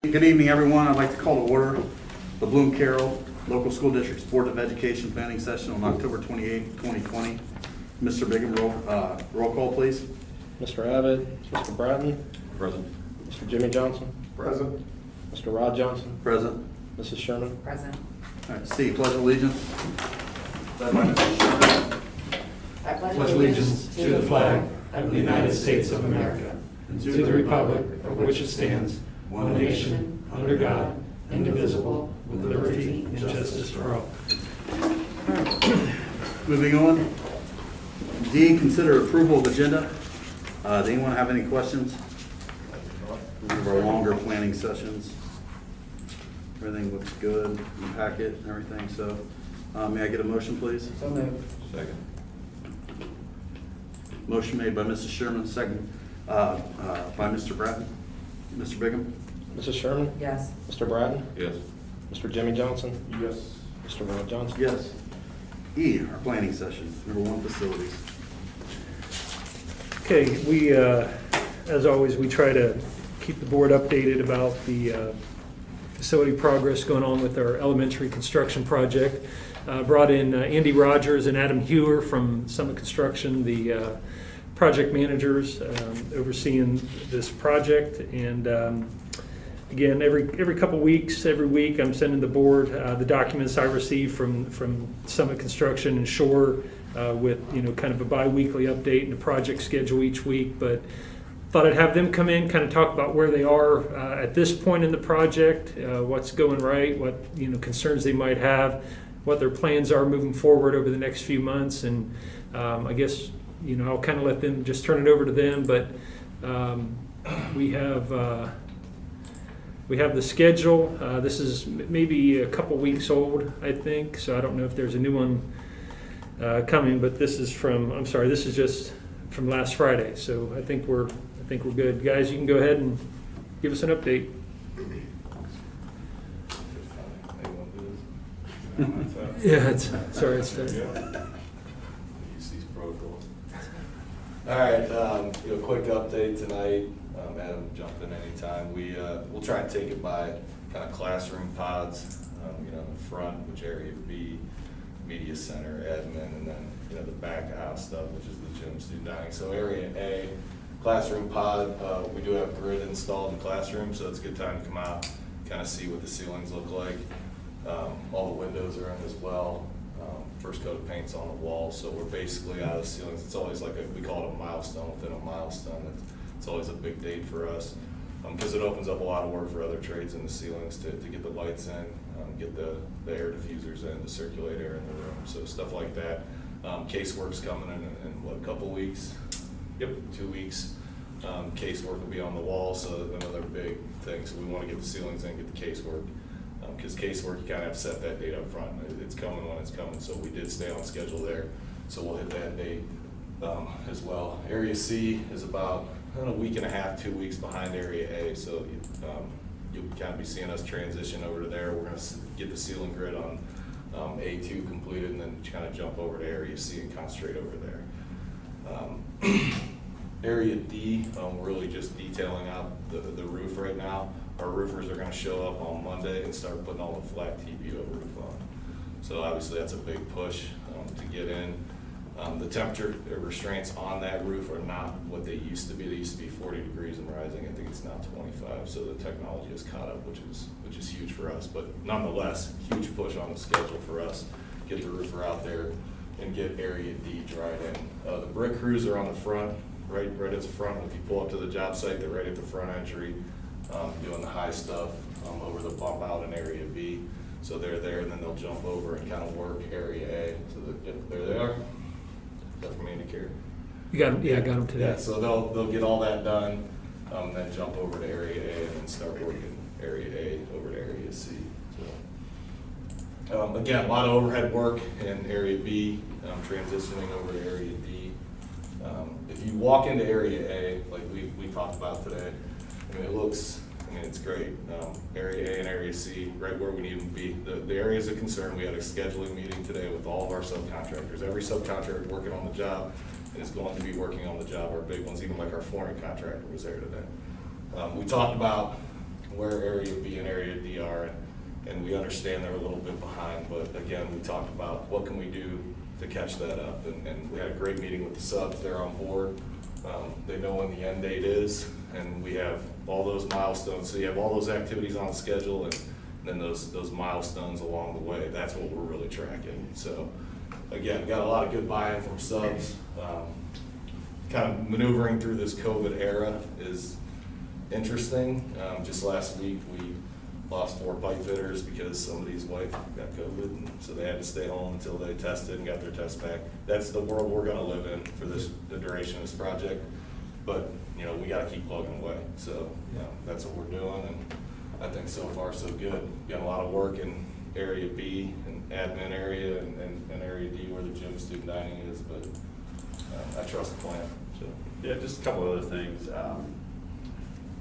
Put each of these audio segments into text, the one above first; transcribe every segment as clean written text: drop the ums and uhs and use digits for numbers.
Good evening, everyone. I'd like to call to order the Bloom Carroll Local School District's Board of Education Planning Session on October 28, 2020. Mr. Bigham, roll call, please. Mr. Abbott, Mr. Bratton. Present. Mr. Jimmy Johnson. Present. Mr. Rod Johnson. Present. Mrs. Sherman. Present. All right, C, pledge allegiance. Led by Mrs. Sherman. I Pledge allegiance to the flag of the United States of America and to the republic for which it stands, one nation, under God, indivisible, with liberty and justice for all. Moving on. D, consider approval of agenda. Does anyone have any questions? These are our longer planning sessions. Everything looks good in the packet and everything, so may I get a motion, please? So moved. Second. Motion made by Mrs. Sherman, second by Mr. Bratton. Mr. Bigham? Mrs. Sherman. Yes. Mr. Bratton. Yes. Mr. Jimmy Johnson. Yes. Mr. Rod Johnson. Yes. E, our planning session, number 1, facilities. Okay, we, as always, we try to keep the board updated about the facility progress going on with our elementary construction project. Brought in Andy Rogers and Adam Hewer from Summit Construction, the project managers overseeing this project. And again, every couple weeks, every week, I'm sending the board the documents I receive from Summit Construction and Shore with kind of a bi-weekly update and a project schedule each week. But thought I'd have them come in, kind of talk about where they are at this point in the project, what's going right, what concerns they might have, what their plans are moving forward over the next few months. And I guess I'll kind of let them just turn it over to them. But we have the schedule. This is maybe a couple weeks old, I think. So I don't know if there's a new one coming. But this is this is just from last Friday. So I think we're good, guys. You can go ahead and give us an update. Yeah, sorry. It's Use these protocols. All right, quick update tonight. Adam, jump in anytime. We'll try and take it by kind of classroom pods. In the front, which area B, media center, admin, and then the back of house stuff, which is the gym, student dining. So area A, classroom pod. We do have grid installed in classroom, so it's a good time to come out, kind of see what the ceilings look like. All the windows are in as well. First coat of paint's on the wall, so we're basically out of ceilings. It's always like we call it a milestone within a milestone. It's always a big date for us because it opens up a lot of work for other trades in the ceilings to get the lights in, get the air diffusers in, to circulate air in the room. So stuff like that. Casework's coming in what, a couple weeks? Yep, 2 weeks. Casework will be on the wall, so another big thing. So we want to get the ceilings in, get the casework. Because casework, you kind of have to set that date up front. It's coming when it's coming, so we did stay on schedule there. So we'll hit that date as well. Area C is about a week and a half, 2 weeks behind Area A, so you'll kind of be seeing us transition over to there. We're going to get the ceiling grid on A2 completed, and then kind of jump over to Area C and concentrate over there. Area D, we're really just detailing out the roof right now. Our roofers are going to show up on Monday and start putting all the flat TPO roof on. So obviously that's a big push to get in. The temperature restraints on that roof are not what they used to be. They used to be 40 degrees and rising. I think it's now 25. So the technology has caught up, which is huge for us. But nonetheless, huge push on the schedule for us. Get the roofer out there and get Area D dried in. The brick crews are on the front, right at the front. If you pull up to the job site, they're right at the front entry. Doing the high stuff over the bump out in Area B. So they're there, and then they'll jump over and kind of work Area A. So there they are. Is that from Andy Carey? You got them? Yeah, I got them today. Yeah, so they'll get all that done, then jump over to Area A and then start working Area A over to Area C. So again, a lot of overhead work in Area B, transitioning over to Area D. If you walk into Area A, like we talked about today, it's great. Area A and Area C, right where we need them to be. The areas of concern, we had a scheduling meeting today with all of our subcontractors. Every subcontractor working on the job and is going to be working on the job. Our big ones, even like our flooring contractor was there today. We talked about where Area B and Area D are, and we understand they're a little bit behind, but again, we talked about what can we do to catch that up, and we had a great meeting with the subs. They're on board. They know when the end date is, and we have all those milestones. So you have all those activities on the schedule, and then those milestones along the way. That's what we're really tracking. So again, got a lot of good buy-in from subs. Kind of maneuvering through this COVID era is interesting. Just last week, we lost 4 pipe fitters because somebody's wife got COVID, and so they had to stay home until they tested and got their test back. That's the world we're gonna live in for the duration of this project. But, you know, we gotta keep plugging away. So, you know, that's what we're doing, and I think so far so good. Got a lot of work in Area B and admin area and Area D where the gym student dining is, but I trust the plan. So. Yeah, just a couple other things.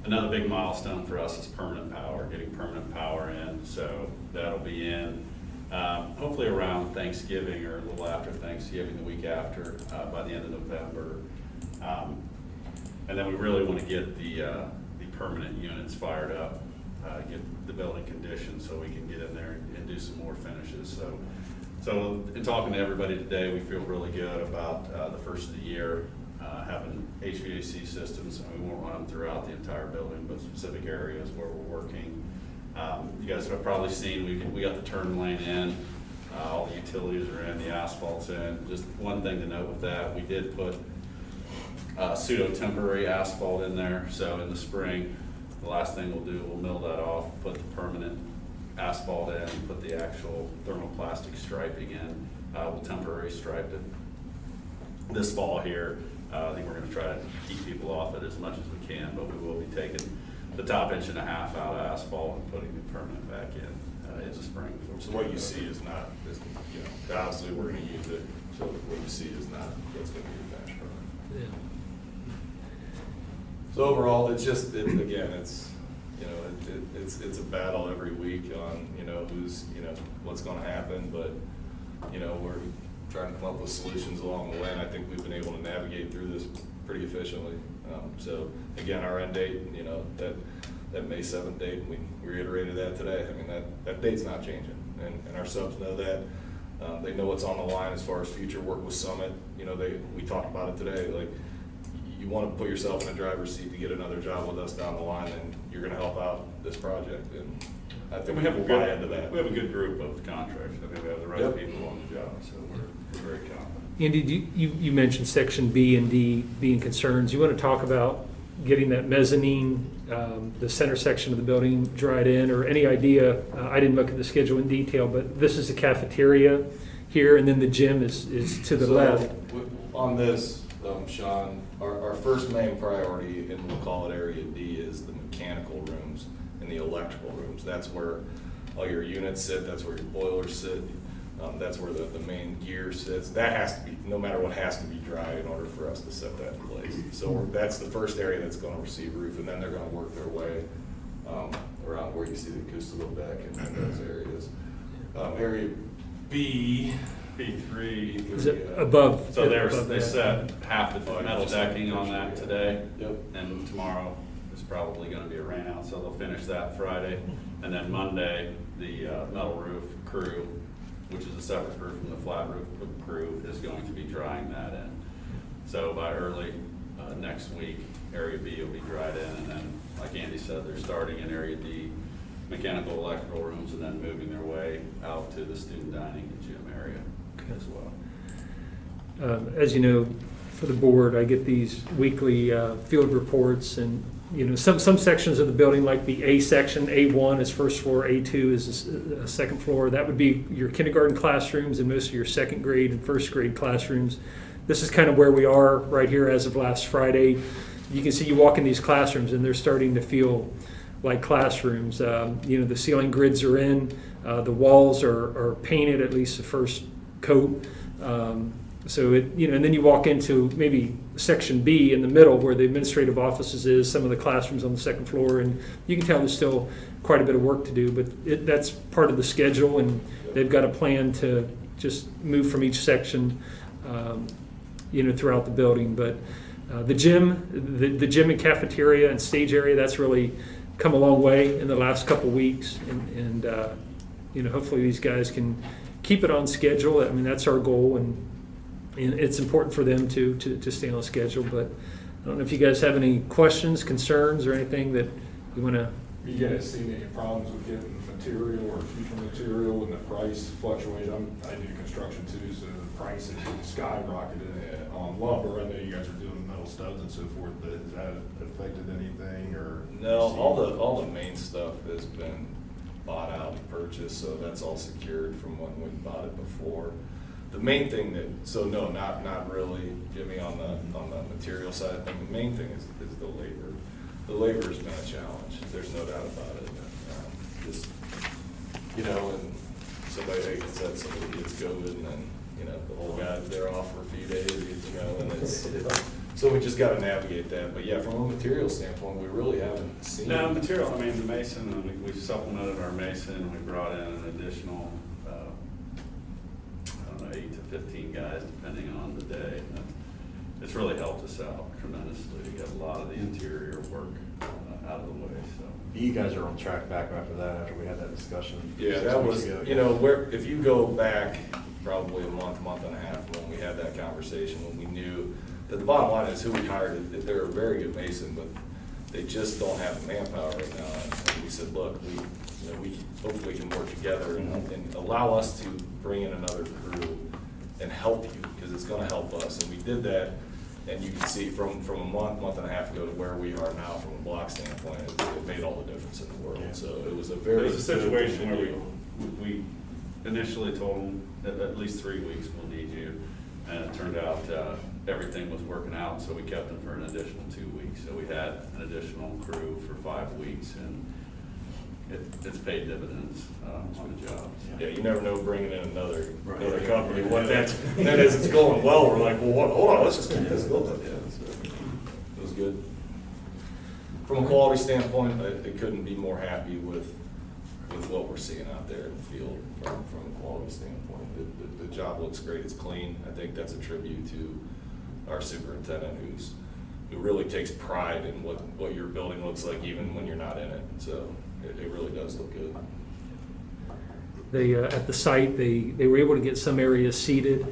Another big milestone for us is permanent power, getting permanent power in. So that'll be in hopefully around Thanksgiving or a little after Thanksgiving, the week after, by the end of November. And then we really want to get the permanent units fired up, get the building conditioned so we can get in there and do some more finishes. So in talking to everybody today, we feel really good about the first of the year. Having HVAC systems, and we won't run them throughout the entire building, but specific areas where we're working. You guys have probably seen, we got the turn lane in, all the utilities are in, the asphalt's in. Just one thing to note with that, we did put pseudo-temporary asphalt in there, so in the spring, the last thing we'll do, we'll mill that off, put the permanent asphalt in, put the actual thermoplastic striping in. We'll temporary stripe it this fall here. I think we're going to try to keep people off it as much as we can, but we will be taking the top 1.5 inch out of asphalt and putting the permanent back in the spring. So what you see is not, you know, obviously we're going to use it. So what you see is not what's going to be the finished product. Yeah. So overall, it's just again, it's, you know, it's a battle every week on, you know, who's, you know, what's going to happen, but you know, we're trying to come up with solutions along the way, and I think we've been able to navigate through this pretty efficiently. So again, our end date, you know, that May 7th date, we reiterated that today. I mean, that date's not changing, and our subs know that. They know what's on the line as far as future work with Summit. You know, we talked about it today. Like, you want to put yourself in the driver's seat to get another job with us down the line, and you're going to help out this project. And I think we have we'll buy into that. We have a good group of contractors. I mean, we have the right Yep. people on the job, so we're very confident. Andy, you mentioned section B and D being concerns. You want to talk about getting that mezzanine, the center section of the building dried in, or any idea? I didn't look at the schedule in detail, but this is the cafeteria here, and then the gym is to the left. On this, Sean, our first main priority, and we'll call it Area D, is the mechanical rooms and the electrical rooms. That's where all your units sit, that's where your boilers sit, that's where the main gear sits. That has to be, no matter what, has to be dry in order for us to set that in place. So that's the first area that's going to receive roof, and then they're going to work their way around where you see the acoustical deck and those areas. Area B3 Is it above? So above they that? set half the metal decking on that today. Yep. And tomorrow is probably gonna be a rain out, so they'll finish that Friday. And then Monday, the metal roof crew, which is a separate crew from the flat roof crew, is going to be drying that in. So by early next week, Area B will be dried in, and then, like Andy said, they're starting in Area D, mechanical, electrical rooms, and then moving their way out to the student dining and gym area as well. As you know, for the board, I get these weekly field reports, and you know, some sections of the building, like the A section, A1 is first floor, A2 is a second floor. That would be your kindergarten classrooms and most of your second grade and first grade classrooms. This is kind of where we are right here as of last Friday. You can see, you walk in these classrooms and they're starting to feel like classrooms. You know, the ceiling grids are in, the walls are painted, at least the first coat. So it, you know, and then you walk into maybe section B in the middle where the administrative offices is, some of the classrooms on the second floor, and you can tell there's still quite a bit of work to do, but that's part of the schedule, and they've got a plan to just move from each section, you know, throughout the building. But the gym and cafeteria and stage area, that's really come a long way in the last couple weeks, and hopefully these guys can keep it on schedule. I mean, that's our goal, and it's important for them to stay on schedule. But I don't know if you guys have any questions, concerns, or anything that you want to. You guys seen any problems with getting material or future material and the price fluctuation? I do construction too, so the prices skyrocketed on lumber. I know you guys are doing metal studs and so forth, but has that affected anything or? No, all the main stuff has been bought out and purchased, so that's all secured from when we bought it before. The main thing no, not really, Jimmy, on the material side. The main thing is the labor. The labor has been a challenge. There's no doubt about it. Just, and somebody gets COVID, and then, the whole guy's there off for a few days, and it's so we just got to navigate that. But yeah, from a material standpoint, we really haven't seen. No, material, I mean, the mason, we've supplemented our mason, we brought in an additional, 8 to 15 guys, depending on the day. It's really helped us out tremendously to get a lot of the interior work out of the way, so. You guys are on track back after that, after we had that discussion. Yeah, 6 that weeks was, ago. if you go back probably a month and a half when we had that conversation, when we knew that the bottom line is who we hired, that they're a very good mason, but they just don't have the manpower right now. And we said, look, we hopefully can work together and allow us to bring in another crew and help you, because it's gonna help us. And we did that, and you can see from a month and a half ago to where we are now from a block standpoint, it made all the difference in the world. Yeah. So it was a There very. was a situation where we initially told them at least 3 weeks we'll need you, and it turned out everything was working out, so we kept them for an additional 2 weeks. So we had an additional crew for 5 weeks, and it's paid dividends on the job. So. Yeah, you never know bringing in another Right. company. What that is, it's going well. We're like, well, hold on, let's just keep this going. Yeah, so it was good. From a quality standpoint, I couldn't be more happy with what we're seeing out there in the field from a quality standpoint. The job looks great. It's clean. I think that's a tribute to our superintendent, who really takes pride in what your building looks like, even when you're not in it. So it really does look good. They at the site, they were able to get some areas seeded.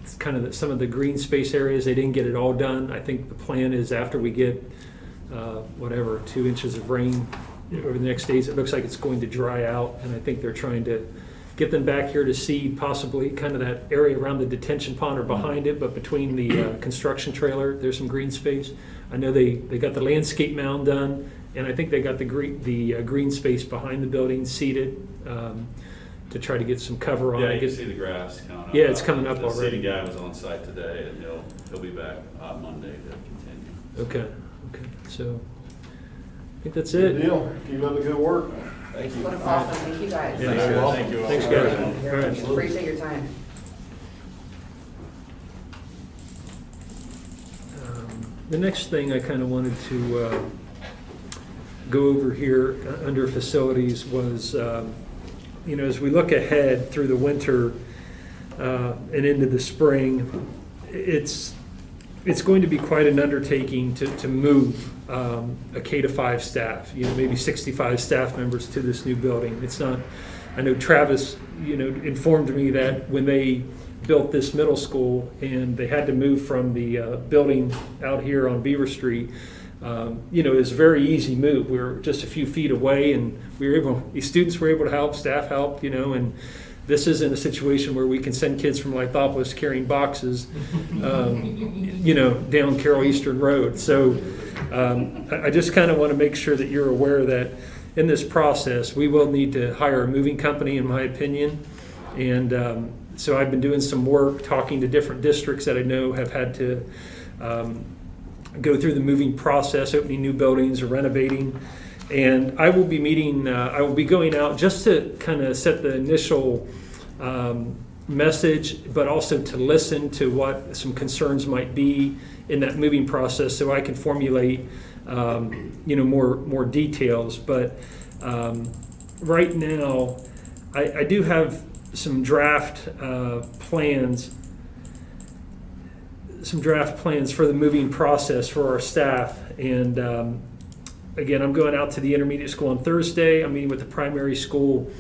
It's kind of some of the green space areas, they didn't get it all done. I think the plan is after we get 2 inches of rain over the next days, it looks like it's going to dry out, and I think they're trying to get them back here to seed possibly kind of that area around the detention pond or behind it, but between the construction trailer, there's some green space. I know they got the landscape mound done, and I think they got the green space behind the building seeded to try to get some cover on Yeah, it. you can see the grass coming up. Yeah, it's coming up The already. seating guy was on site today, and he'll be back on Monday to continue. Okay, so I think that's Good it. deal. Keep up the good work. Thank you. That's awesome, thank you guys. Yeah, Thanks, guys. welcome. Thank you all. Thanks, guys. Very much. All right. Appreciate your time. The next thing I kind of wanted to go over here under facilities was, as we look ahead through the winter and into the spring, it's going to be quite an undertaking to move a K-5 staff, maybe 65 staff members to this new building. It's not, I know Travis, informed me that when they built this middle school and they had to move from the building out here on Beaver Street, it was a very easy move. We were just a few feet away, and these students were able to help, staff helped, and this isn't a situation where we can send kids from Lithopolis carrying boxes, down Carroll Eastern Road. So I just kind of want to make sure that you're aware that in this process, we will need to hire a moving company, in my opinion. And so I've been doing some work, talking to different districts that I know have had to go through the moving process, opening new buildings or renovating. And I will be I will be going out just to kind of set the initial message, but also to listen to what some concerns might be in that moving process, so I can formulate, more details. But right now, I do have some draft plans for the moving process for our staff, and Again, I'm going out to the intermediate school on Thursday. I'm meeting with the primary school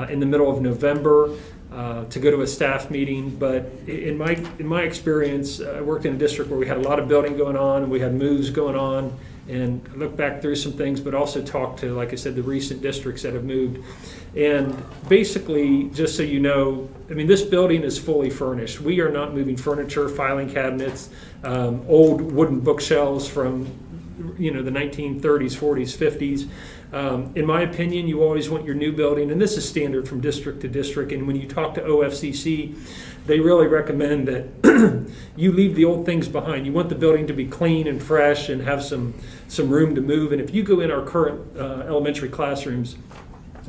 in the middle of November to go to a staff meeting. But in my experience, I worked in a district where we had a lot of building going on and we had moves going on. And I looked back through some things, but also talked to, like I said, the recent districts that have moved. And basically, just so you know, I mean, this building is fully furnished. We are not moving furniture, filing cabinets, old wooden bookshelves from the 1930s, 40s, 50s. In my opinion, you always want your new building, and this is standard from district to district, and when you talk to OFCC, they really recommend that you leave the old things behind. You want the building to be clean and fresh and have some room to move. And if you go in our current elementary classrooms,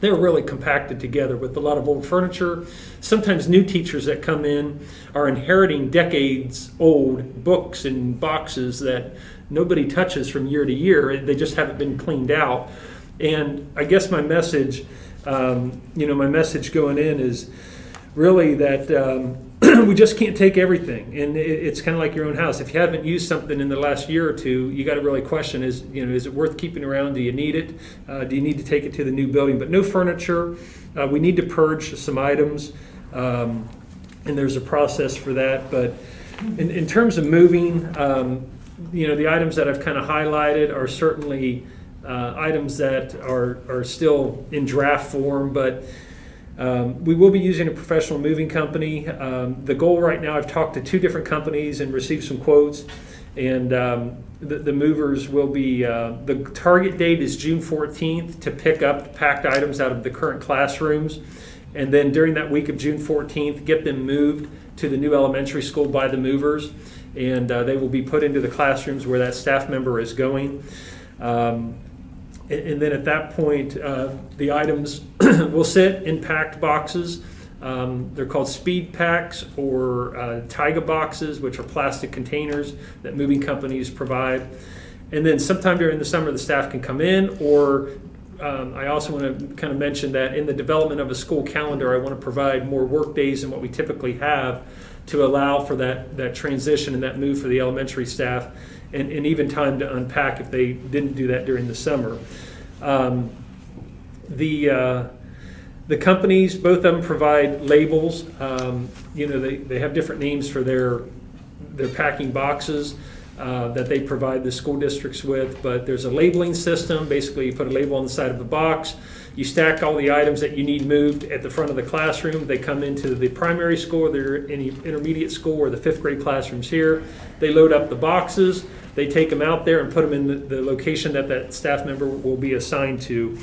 they're really compacted together with a lot of old furniture. Sometimes new teachers that come in are inheriting decades old books and boxes that nobody touches from year to year. They just haven't been cleaned out. And I guess my message, my message going in is really that we just can't take everything. And it's kind of like your own house. If you haven't used something in the last year or two, you got to really question, is it worth keeping around? Do you need it? Do you need to take it to the new building? But no furniture. We need to purge some items. And there's a process for that. But in terms of moving, the items that I've kind of highlighted are certainly items that are still in draft form, but we will be using a professional moving company. The goal right now, I've talked to 2 different companies and received some quotes, and the movers will be, the target date is June 14th to pick up packed items out of the current classrooms, and then during that week of June 14th, get them moved to the new elementary school by the movers, and they will be put into the classrooms where that staff member is going. And then at that point, the items will sit in packed boxes. They're called speed packs or Tyga boxes, which are plastic containers that moving companies provide. And then sometime during the summer, the staff can come in, or I also want to kind of mention that in the development of a school calendar, I want to provide more work days than what we typically have to allow for that transition and that move for the elementary staff. And even time to unpack if they didn't do that during the summer. The companies, both of them provide labels. They have different names for their packing boxes that they provide the school districts with, but there's a labeling system. Basically, you put a label on the side of the box. You stack all the items that you need moved at the front of the classroom. They come into the primary school, or the intermediate school, or the 5th grade classrooms here. They load up the boxes. They take them out there and put them in the location that staff member will be assigned to.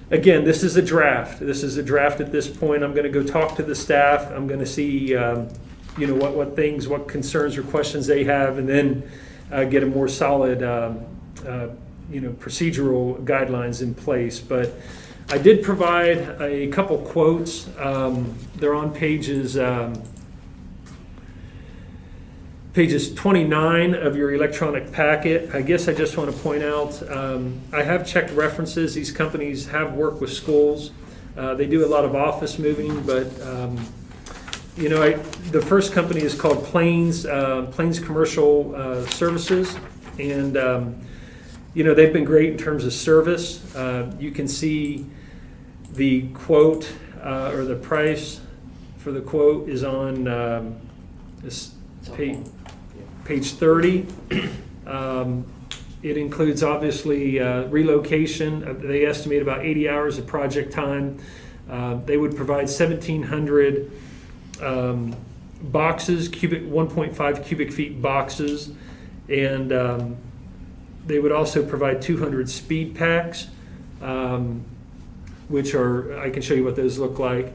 Again, this is a draft. This is a draft at this point. I'm going to go talk to the staff. I'm going to see, what concerns or questions they have, and then get a more solid, procedural guidelines in place. But I did provide a couple quotes. They're on pages 29 of your electronic packet. I guess I just want to point out, I have checked references. These companies have worked with schools. They do a lot of office moving, but the first company is called Plains Commercial Services, and they've been great in terms of service. You can see the quote or the price for the quote is on this page 30. It includes obviously relocation. They estimate about 80 hours of project time. They would provide 1,700 boxes, 1.5 cubic feet boxes, and they would also provide 200 speed packs, which are, I can show you what those look like.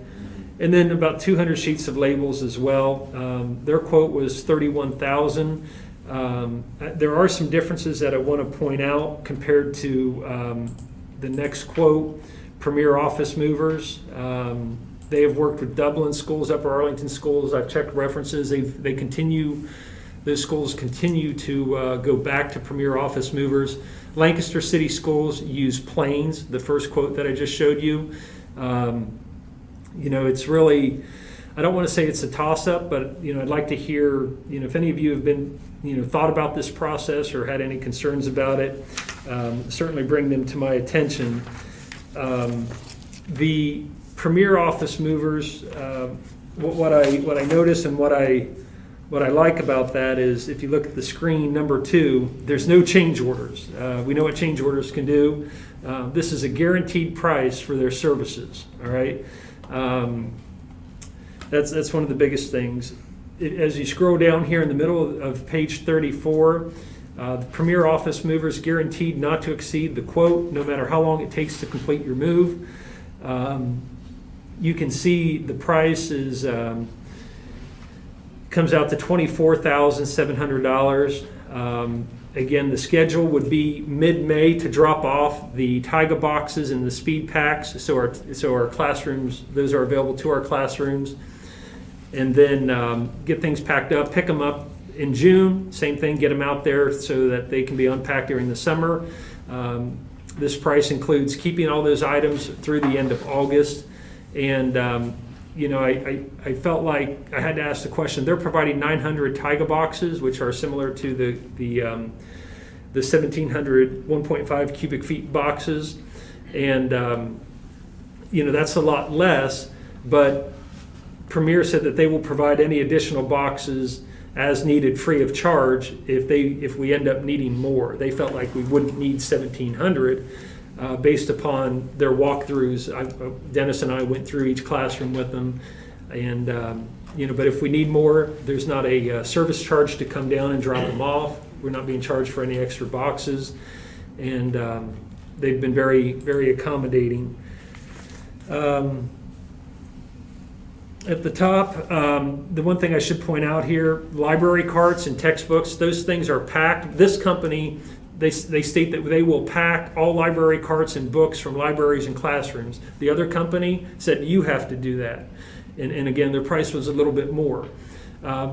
And then about 200 sheets of labels as well. Their quote was $31,000. There are some differences that I want to point out compared to the next quote, Premier Office Movers. They have worked with Dublin schools, Upper Arlington schools. I've checked references. Those schools continue to go back to Premier Office Movers. Lancaster City Schools use Plains, the first quote that I just showed you. It's really, I don't want to say it's a toss-up, but, I'd like to hear, if any of you have been, thought about this process or had any concerns about it, certainly bring them to my attention. The Premier Office Movers, what I notice and what I like about that is if you look at the screen, number 2, there's no change orders. We know what change orders can do. This is a guaranteed price for their services, all right? That's one of the biggest things. As you scroll down here in the middle of page 34, the Premier Office Movers guaranteed not to exceed the quote, no matter how long it takes to complete your move. You can see the price is comes out to $24,700. Again, the schedule would be mid-May to drop off the Tyga boxes and the speed packs, so our classrooms, those are available to our classrooms. And then get things packed up, pick them up in June, same thing, get them out there so that they can be unpacked during the summer. This price includes keeping all those items through the end of August. And I felt like I had to ask the question. They're providing 900 Tyga boxes, which are similar to the 1,700 1.5 cubic feet boxes, and that's a lot less. But Premier said that they will provide any additional boxes as needed, free of charge, if we end up needing more. They felt like we wouldn't need 1,700. Based upon their walkthroughs. Dennis and I went through each classroom with them, and but if we need more, there's not a service charge to come down and drop them off. We're not being charged for any extra boxes, and they've been very, very accommodating. At the top, the one thing I should point out here, library carts and textbooks, those things are packed. This company, they state that they will pack all library carts and books from libraries and classrooms. The other company said you have to do that. And again, their price was a little bit more.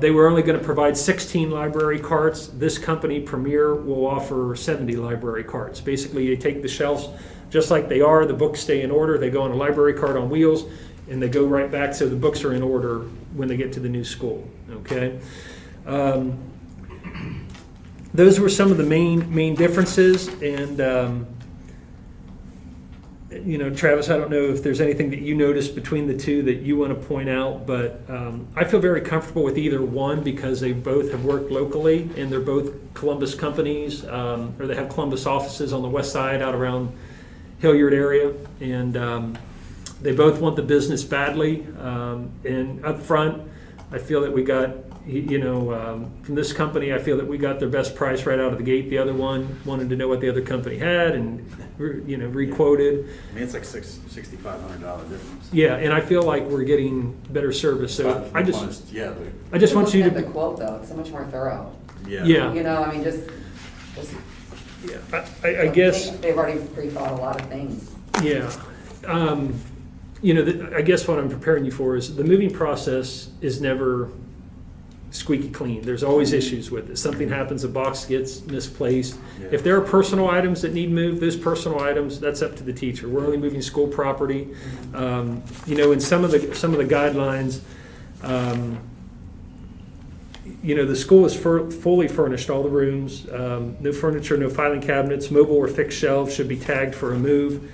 They were only going to provide 16 library carts. This company, Premier, will offer 70 library carts. Basically, they take the shelves just like they are. The books stay in order. They go on a library cart on wheels, and they go right back so the books are in order when they get to the new school. Okay. Those were some of the main differences, and Travis, I don't know if there's anything that you noticed between the two that you want to point out, but I feel very comfortable with either one because they both have worked locally, and they're both Columbus companies, or they have Columbus offices on the west side out around Hilliard area, and they both want the business badly, and up front, I feel that we got, from this company, I feel that we got their best price right out of the gate. The other one wanted to know what the other company had and, re-quoted. I mean, it's like $6,500 difference. Yeah, and I feel like we're getting better service. So I just want you Looking at the to, quote though, it's so much more thorough. Yeah. yeah, Just yeah. I guess, they've already pre-thought a lot of things. yeah. I guess what I'm preparing you for is the moving process is never squeaky clean. There's always issues with it. Something happens, a box gets misplaced. Yeah. If there are personal items that need moved, those personal items, that's up to the teacher. We're only moving school property. In some of the guidelines, the school is fully furnished, all the rooms, no furniture, no filing cabinets, mobile or fixed shelves should be tagged for a move.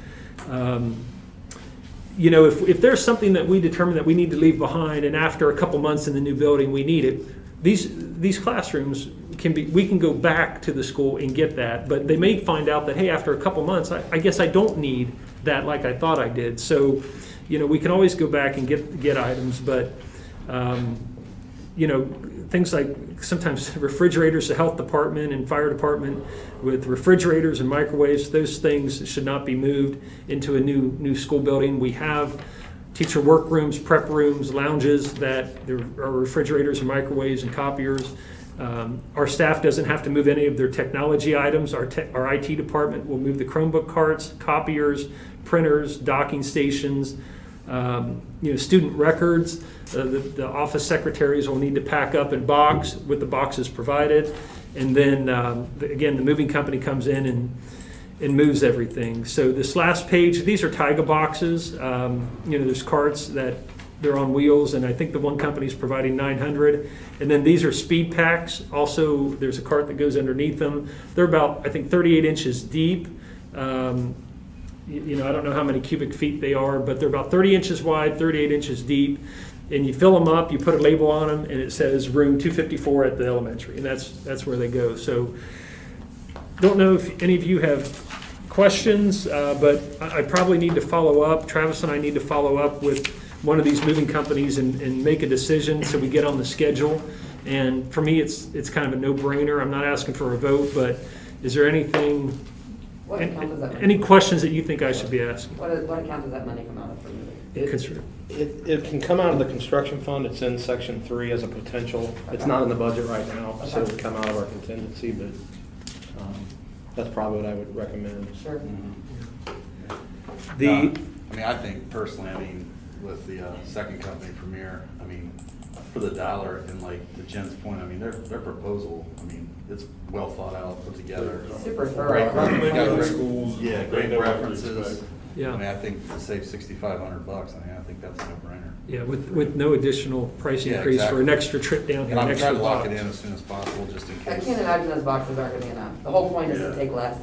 If there's something that we determine that we need to leave behind, and after a couple months in the new building we need it, these classrooms we can go back to the school and get that, but they may find out that, hey, after a couple months, I guess I don't need that like I thought I did. So, we can always go back and get items, but things like sometimes refrigerators, the health department and fire department with refrigerators and microwaves, those things should not be moved into a new school building. We have teacher workrooms, prep rooms, lounges that there are refrigerators and microwaves and copiers. Our staff doesn't have to move any of their technology items. Our IT department will move the Chromebook carts, copiers, printers, docking stations, student records. The office secretaries will need to pack up and box with the boxes provided. And then, again, the moving company comes in and moves everything. So this last page, these are Tyga boxes. There's carts that they're on wheels, and I think the one company's providing 900. And then these are speed packs. Also, there's a cart that goes underneath them. They're about, I think, 38 inches deep. I don't know how many cubic feet they are, but they're about 30 inches wide, 38 inches deep. And you fill them up, you put a label on them, and it says room 254 at the elementary, and that's where they go. So, don't know if any of you have questions, but I probably need to follow up. Travis and I need to follow up with one of these moving companies and make a decision so we get on the schedule. And for me, it's kind of a no-brainer. I'm not asking for a vote, but is there anything, What account does that money? any questions that you think I should be asking? What account does that money come out of for moving? It can come out of the construction fund. It's in section 3 as a potential. It's not in the budget right now, so it would come out of our contingency, but that's probably what I would recommend. Sure. I think personally, with the second company, Premier, for the dollar, and like to Jen's point, their proposal, it's well thought out, put together. Super Great, thorough. great, Other great- schools, yeah, they great know what to references. expect. Yeah. I think to save $6,500, I think that's a no-brainer. Yeah, with no additional price Yeah, increase for an exactly. extra trip down here, And an I'm extra trying to lock box. it in as soon as possible, just in I case. can't imagine those boxes aren't gonna be enough. The whole point is to Yeah. take less.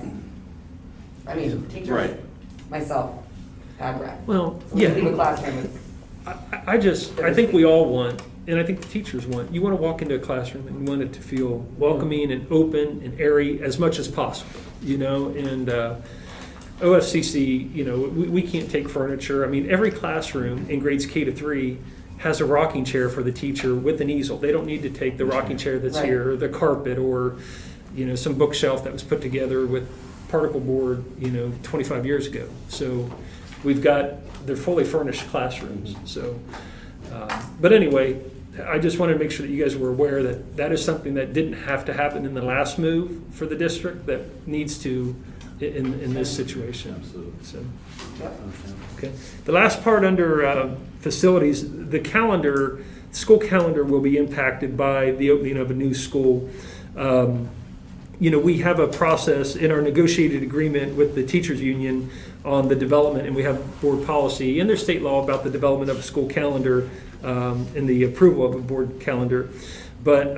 Teachers, Right. myself, have rep. Well, So when you leave a yeah, classroom, it's, I think we all want, and I think the teachers want, you want to walk into a classroom and you want it to feel welcoming and open and airy as much as possible, and OFCC, we can't take furniture. Every classroom in grades K to 3 has a rocking chair for the teacher with an easel. They don't need to take the rocking chair that's Right. here, or the carpet, or, some bookshelf that was put together with particle board, 25 years ago. So they're fully furnished classrooms. So, but anyway, I just wanted to make sure that you guys were aware that that is something that didn't have to happen in the last move for the district, that needs to in this situation. Absolutely. So, yep. okay. The last part under facilities, the school calendar will be impacted by the opening of a new school. We have a process in our negotiated agreement with the teachers union on the development, and we have board policy and there's state law about the development of a school calendar and the approval of a board calendar. But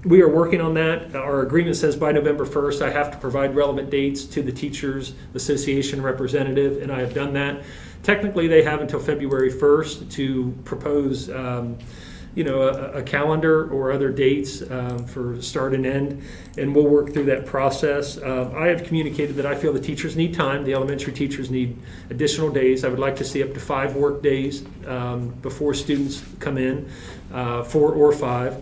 we are working on that. Our agreement says by November 1st, I have to provide relevant dates to the Teachers Association representative, and I have done that. Technically, they have until February 1st to propose a calendar or other dates for start and end, and we'll work through that process. I have communicated that I feel the teachers need time. The elementary teachers need additional days. I would like to see up to 5 work days before students come in, 4 or 5.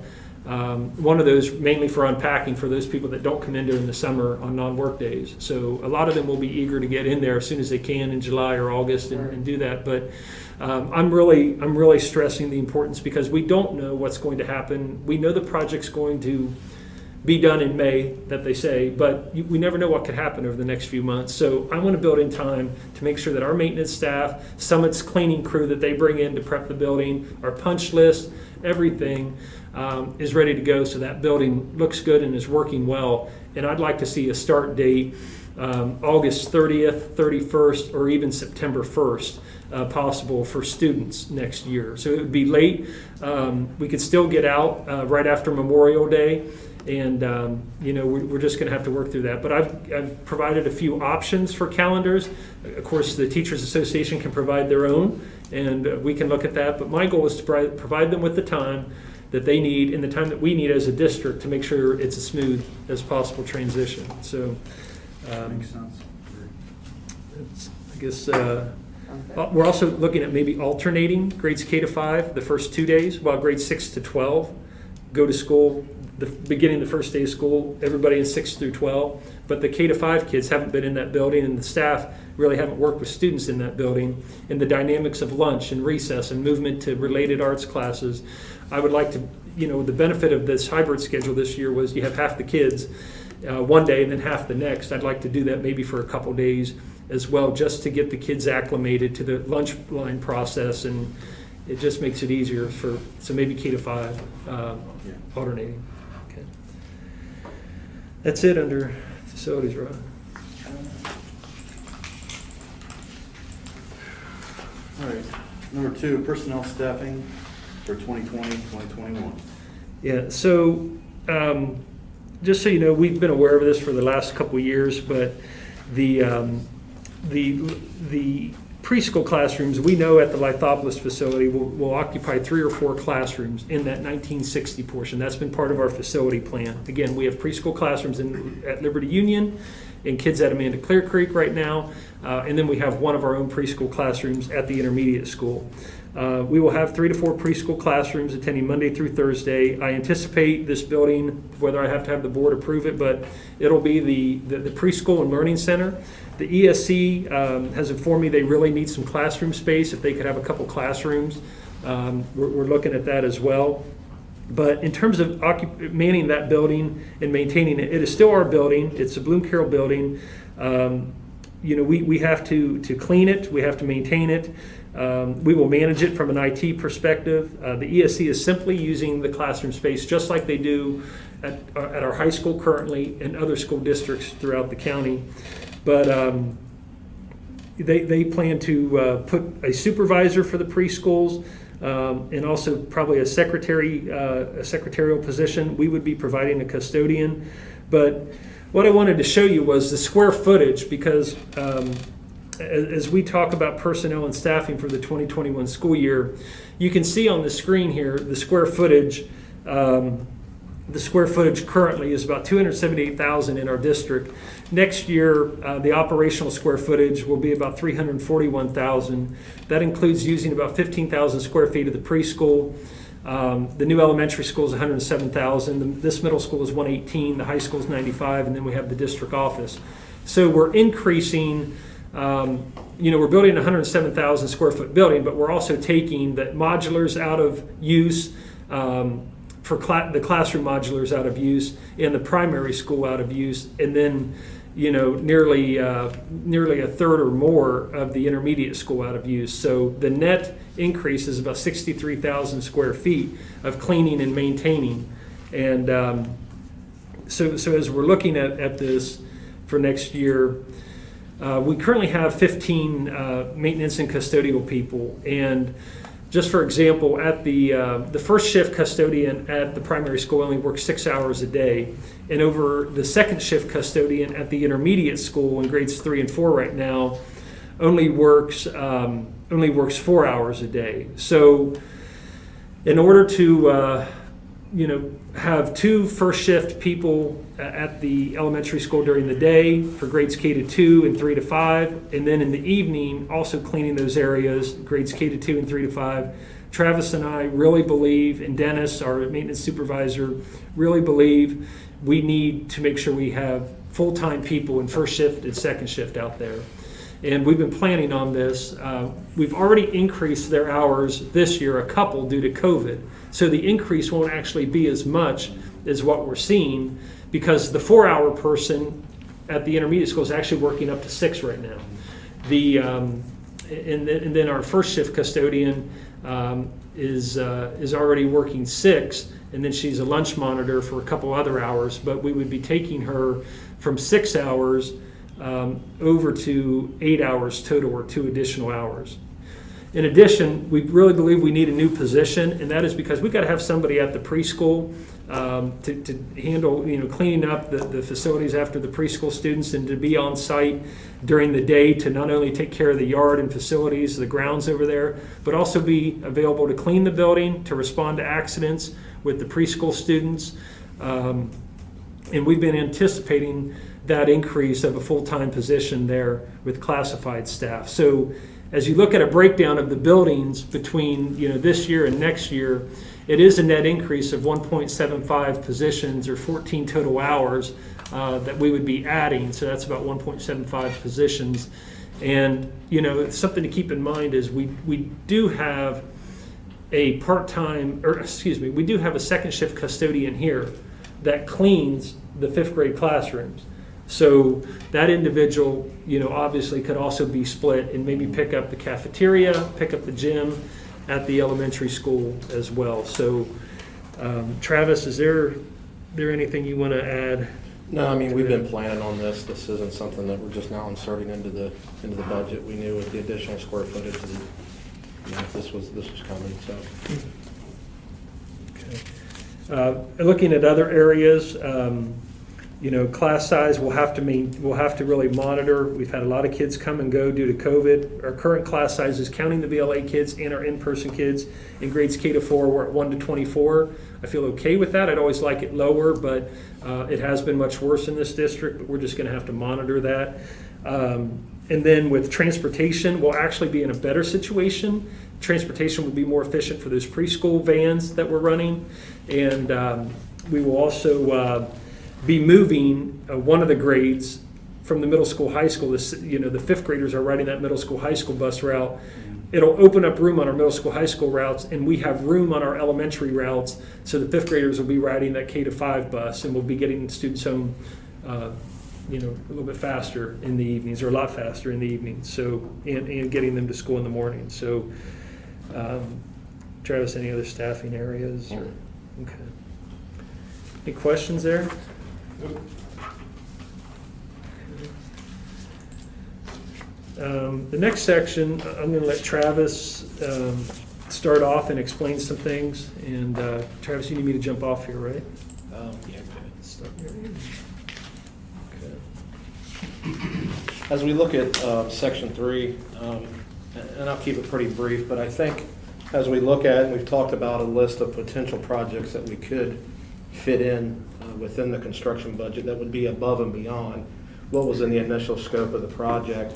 One of those mainly for unpacking for those people that don't come in during the summer on non-work days. So a lot of them will be eager to get in there as soon as they can in July or August and do that. But I'm really stressing the importance, because we don't know what's going to happen. We know the project's going to be done in May, that they say, but we never know what could happen over the next few months. So I want to build in time to make sure that our maintenance staff, Summit's cleaning crew that they bring in to prep the building, our punch list, everything is ready to go, so that building looks good and is working well. And I'd like to see a start date August 30th, 31st, or even September 1st. Possible for students next year. So it would be late. We could still get out right after Memorial Day, and we're just going to have to work through that. But I've provided a few options for calendars. Of course, the Teachers Association can provide their own, and we can look at that. But my goal is to provide them with the time that they need and the time that we need as a district to make sure it's a smooth as possible transition. So Makes sense. I guess. We're also looking at maybe alternating grades K to 5 the first 2 days, while grades 6 to 12 go to school the beginning of the first day of school, everybody in 6 through 12. But the K to 5 kids haven't been in that building, and the staff really haven't worked with students in that building. And the dynamics of lunch and recess and movement to related arts classes, I would like to, the benefit of this hybrid schedule this year was you have half the kids one day and then half the next. I'd like to do that maybe for a couple days as well, just to get the kids acclimated to the lunch line process, and it just makes it easier so maybe K to 5 alternating. Okay. That's it under facilities, Rod. All right, Number 2, personnel staffing for 2020, 2021. Yeah, so just so you know, we've been aware of this for the last couple of years, but the preschool classrooms, we know at the Lithopolis facility will occupy 3 or 4 classrooms in that 1960 portion. That's been part of our facility plan. Again, we have preschool classrooms at Liberty Union and kids at Amanda Clear Creek right now, and then we have one of our own preschool classrooms at the intermediate school. We will have 3 to 4 preschool classrooms attending Monday through Thursday. I anticipate this building, whether I have to have the board approve it, but it'll be the preschool and learning center. The ESC has informed me they really need some classroom space. If they could have a couple classrooms, we're looking at that as well. But in terms of manning that building and maintaining it, it is still our building. It's a Bloom Carroll building. We have to clean it. We have to maintain it. We will manage it from an IT perspective. The ESC is simply using the classroom space just like they do at our high school currently and other school districts throughout the county. But they plan to put a supervisor for the preschools and also probably a secretarial position. We would be providing a custodian. But what I wanted to show you was the square footage, because as we talk about personnel and staffing for the 2021 school year, you can see on the screen here the square footage. The square footage currently is about 278,000 in our district. Next year, the operational square footage will be about 341,000. That includes using about 15,000 square feet of the preschool. The new elementary school is 107,000. This middle school is 118. The high school is 95, and then we have the district office. So we're increasing. We're building a 107,000 square foot building, but we're also taking the modulars out of use. The classroom modulars out of use and the primary school out of use, and then nearly a third or more of the intermediate school out of use. So the net increase is about 63,000 square feet of cleaning and maintaining. And so as we're looking at this for next year, we currently have 15 maintenance and custodial people. And just for example, at the first shift custodian at the primary school only works 6 hours a day, and over the second shift custodian at the intermediate school in grades 3 and 4 right now only works 4 hours a day. So, in order to have 2 first shift people at the elementary school during the day for grades K to 2 and 3 to 5, and then in the evening also cleaning those areas, grades K to 2 and 3 to 5. Travis and I really believe, and Dennis, our maintenance supervisor, really believe we need to make sure we have full-time people in first shift and second shift out there. And we've been planning on this. We've already increased their hours this year, a couple due to COVID. So the increase won't actually be as much as what we're seeing, because the 4-hour person at the intermediate school is actually working up to 6 right now. And then our first shift custodian is already working 6, and then she's a lunch monitor for a couple other hours. But we would be taking her from 6 hours over to 8 hours total, or 2 additional hours. In addition, we really believe we need a new position, and that is because we've got to have somebody at the preschool to handle, cleaning up the facilities after the preschool students, and to be on site during the day to not only take care of the yard and facilities, the grounds over there, but also be available to clean the building, to respond to accidents with the preschool students. And we've been anticipating that increase of a full-time position there with classified staff. So as you look at a breakdown of the buildings between this year and next year, it is a net increase of 1.75 positions, or 14 total hours that we would be adding. So that's about 1.75 positions. And something to keep in mind is we do have a we do have a second shift custodian here that cleans the 5th grade classrooms. So that individual, obviously could also be split and maybe pick up the cafeteria, pick up the gym at the elementary school as well. So, Travis, is there anything you want to add? No, I mean, we've been planning on this. This isn't something that we're just now inserting into the budget. We knew with the additional square footage if this was coming, so. Looking at other areas, class size we'll have to really monitor. We've had a lot of kids come and go due to COVID. Our current class size is counting the VLA kids and our in-person kids in grades K to 4. We're at 1 to 24. I feel okay with that. I'd always like it lower, but it has been much worse in this district. But we're just going to have to monitor that. And then with transportation, we'll actually be in a better situation. Transportation will be more efficient for those preschool vans that we're running. And we will also be moving one of the grades from the middle school, high school. The fifth graders are riding that middle school, high school bus route. It'll open up room on our middle school, high school routes, and we have room on our elementary routes. So the fifth graders will be riding that K to 5 bus, and we'll be getting students home a little bit faster in the evenings, or a lot faster in the evenings. So, and getting them to school in the morning. So, Travis, any other staffing areas? Or, okay. Any questions there? The next section, I'm going to let Travis start off and explain some things. And Travis, you need me to jump off here, right? Yeah. Start here. As we look at Section 3, and I'll keep it pretty brief, but I think as we look at it, we've talked about a list of potential projects that we could fit in within the construction budget that would be above and beyond what was in the initial scope of the project.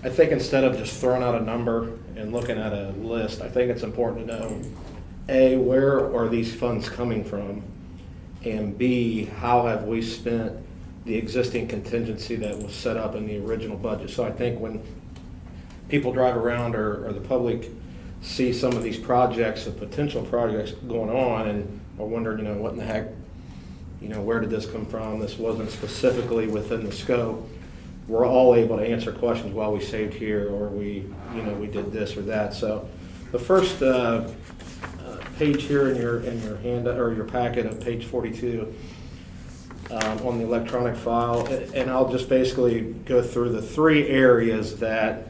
I think instead of just throwing out a number and looking at a list, I think it's important to know, A, where are these funds coming from? And B, how have we spent the existing contingency that was set up in the original budget? So I think when people drive around or the public see some of these projects, of potential projects going on, and are wondering, what in the heck, where did this come from? This wasn't specifically within the scope. We're all able to answer questions, well, we saved here, or we did this or that. So the first page here in your hand or your packet of page 42 on the electronic file, and I'll just basically go through the three areas that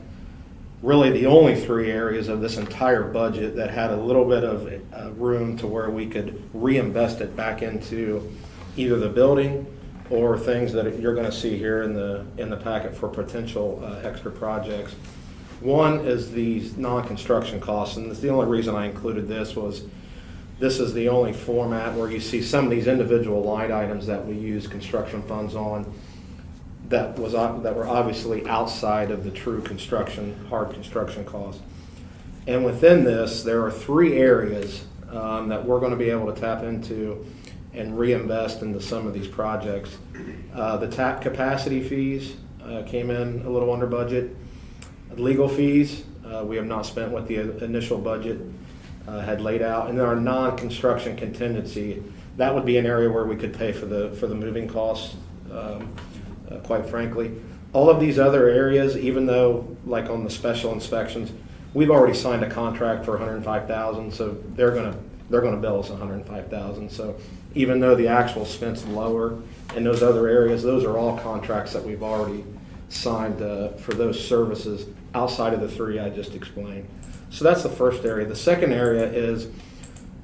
really the only three areas of this entire budget that had a little bit of room to where we could reinvest it back into either the building or things that you're going to see here in the packet for potential extra projects. One is these non-construction costs, and the only reason I included this was this is the only format where you see some of these individual line items that we use construction funds on that were obviously outside of the true hard construction costs. And within this, there are three areas that we're going to be able to tap into and reinvest into some of these projects. The tap capacity fees came in a little under budget. Legal fees, we have not spent what the initial budget had laid out. And then our non-construction contingency, that would be an area where we could pay for the moving costs, quite frankly. All of these other areas, even though like on the special inspections, we've already signed a contract for $105,000, so they're going to bill us $105,000. So even though the actual spent's lower in those other areas, those are all contracts that we've already signed for those services outside of the three I just explained. So that's the first area. The second area is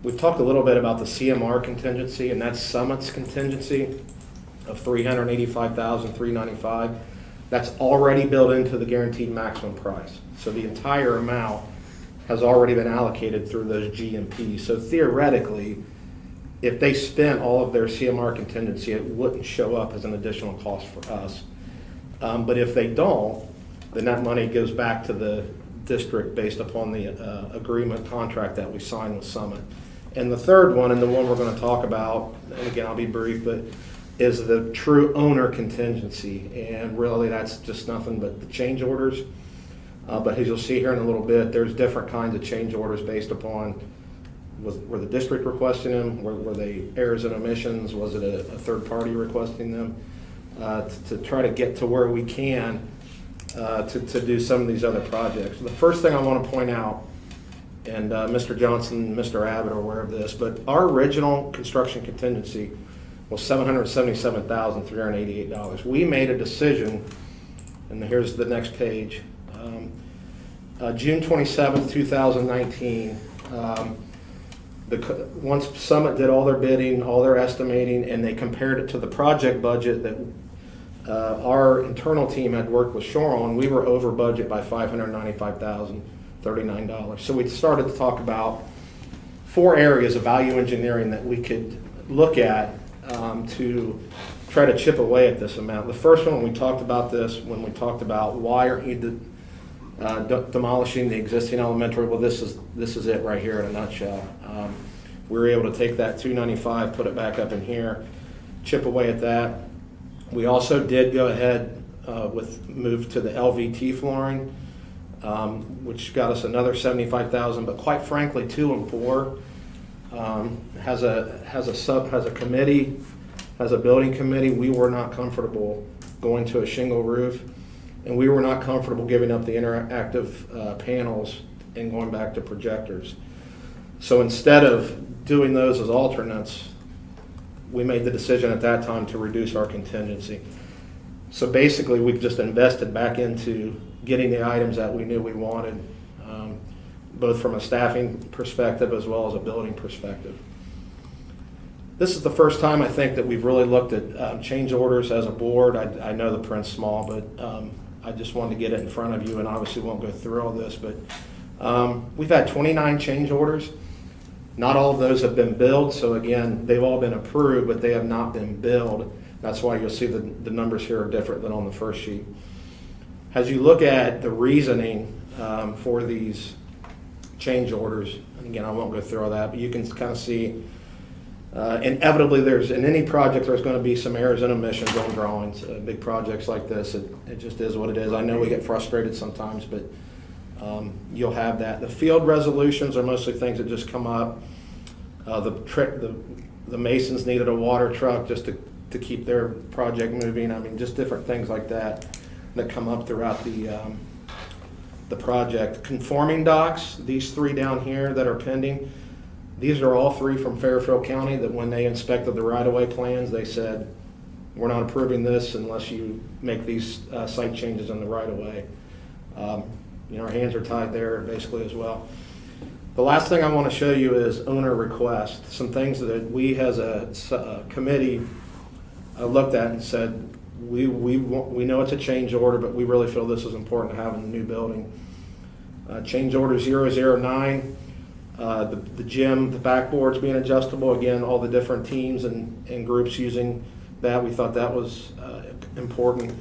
we've talked a little bit about the CMR contingency, and that's Summit's contingency of $385,395. That's already built into the guaranteed maximum price. So the entire amount has already been allocated through those GMPs. So theoretically, if they spent all of their CMR contingency, it wouldn't show up as an additional cost for us. But if they don't, then that money goes back to the district based upon the agreement contract that we signed with Summit. And the third one, and the one we're going to talk about, and again, I'll be brief, but is the true owner contingency. And really that's just nothing but the change orders. But as you'll see here in a little bit, there's different kinds of change orders based upon were the district requesting them, were they errors and omissions, was it a third party requesting them, to try to get to where we can to do some of these other projects. The first thing I want to point out, and Mr. Johnson and Mr. Abbott are aware of this, but our original construction contingency was $777,388. We made a decision, and here's the next page, June 27th, 2019, once Summit did all their bidding, all their estimating, and they compared it to the project budget that our internal team had worked with Shore on, we were over budget by $595,039. So we started to talk about 4 areas of value engineering that we could look at to try to chip away at this amount. The first one, we talked about this when we talked about why are you demolishing the existing elementary. Well, this is it right here in a nutshell. We were able to take that 295, put it back up in here, chip away at that. We also did go ahead with move to the LVT flooring, which got us another 75,000. But quite frankly, 2 and 4 has a committee, has a building committee. We were not comfortable going to a shingle roof, and we were not comfortable giving up the interactive panels and going back to projectors. So instead of doing those as alternates, we made the decision at that time to reduce our contingency. So basically, we've just invested back into getting the items that we knew we wanted, both from a staffing perspective as well as a building perspective. This is the first time I think that we've really looked at change orders as a board. I know the print's small, but I just wanted to get it in front of you, and obviously won't go through all this, but we've had 29 change orders. Not all of those have been billed, so again, they've all been approved, but they have not been billed. That's why you'll see the numbers here are different than on the first sheet. As you look at the reasoning for these change orders, and again, I won't go through all that, but you can kind of see inevitably in any project there's going to be some errors and omissions on drawings. Big projects like this, it just is what it is. I know we get frustrated sometimes, but you'll have that. The field resolutions are mostly things that just come up. The masons needed a water truck just to keep their project moving. I mean, just different things like that come up throughout the project. Conforming docks, these 3 down here that are pending, these are all 3 from Fairfield County that when they inspected the right-of-way plans, they said, we're not approving this unless you make these site changes in the right-of-way. Our hands are tied there basically as well. The last thing I want to show you is owner request. Some things that we as a committee looked at and said, we know it's a change order, but we really feel this is important to have in the new building. Change order 009, the gym, the backboards being adjustable. Again, all the different teams and groups using that. We thought that was important.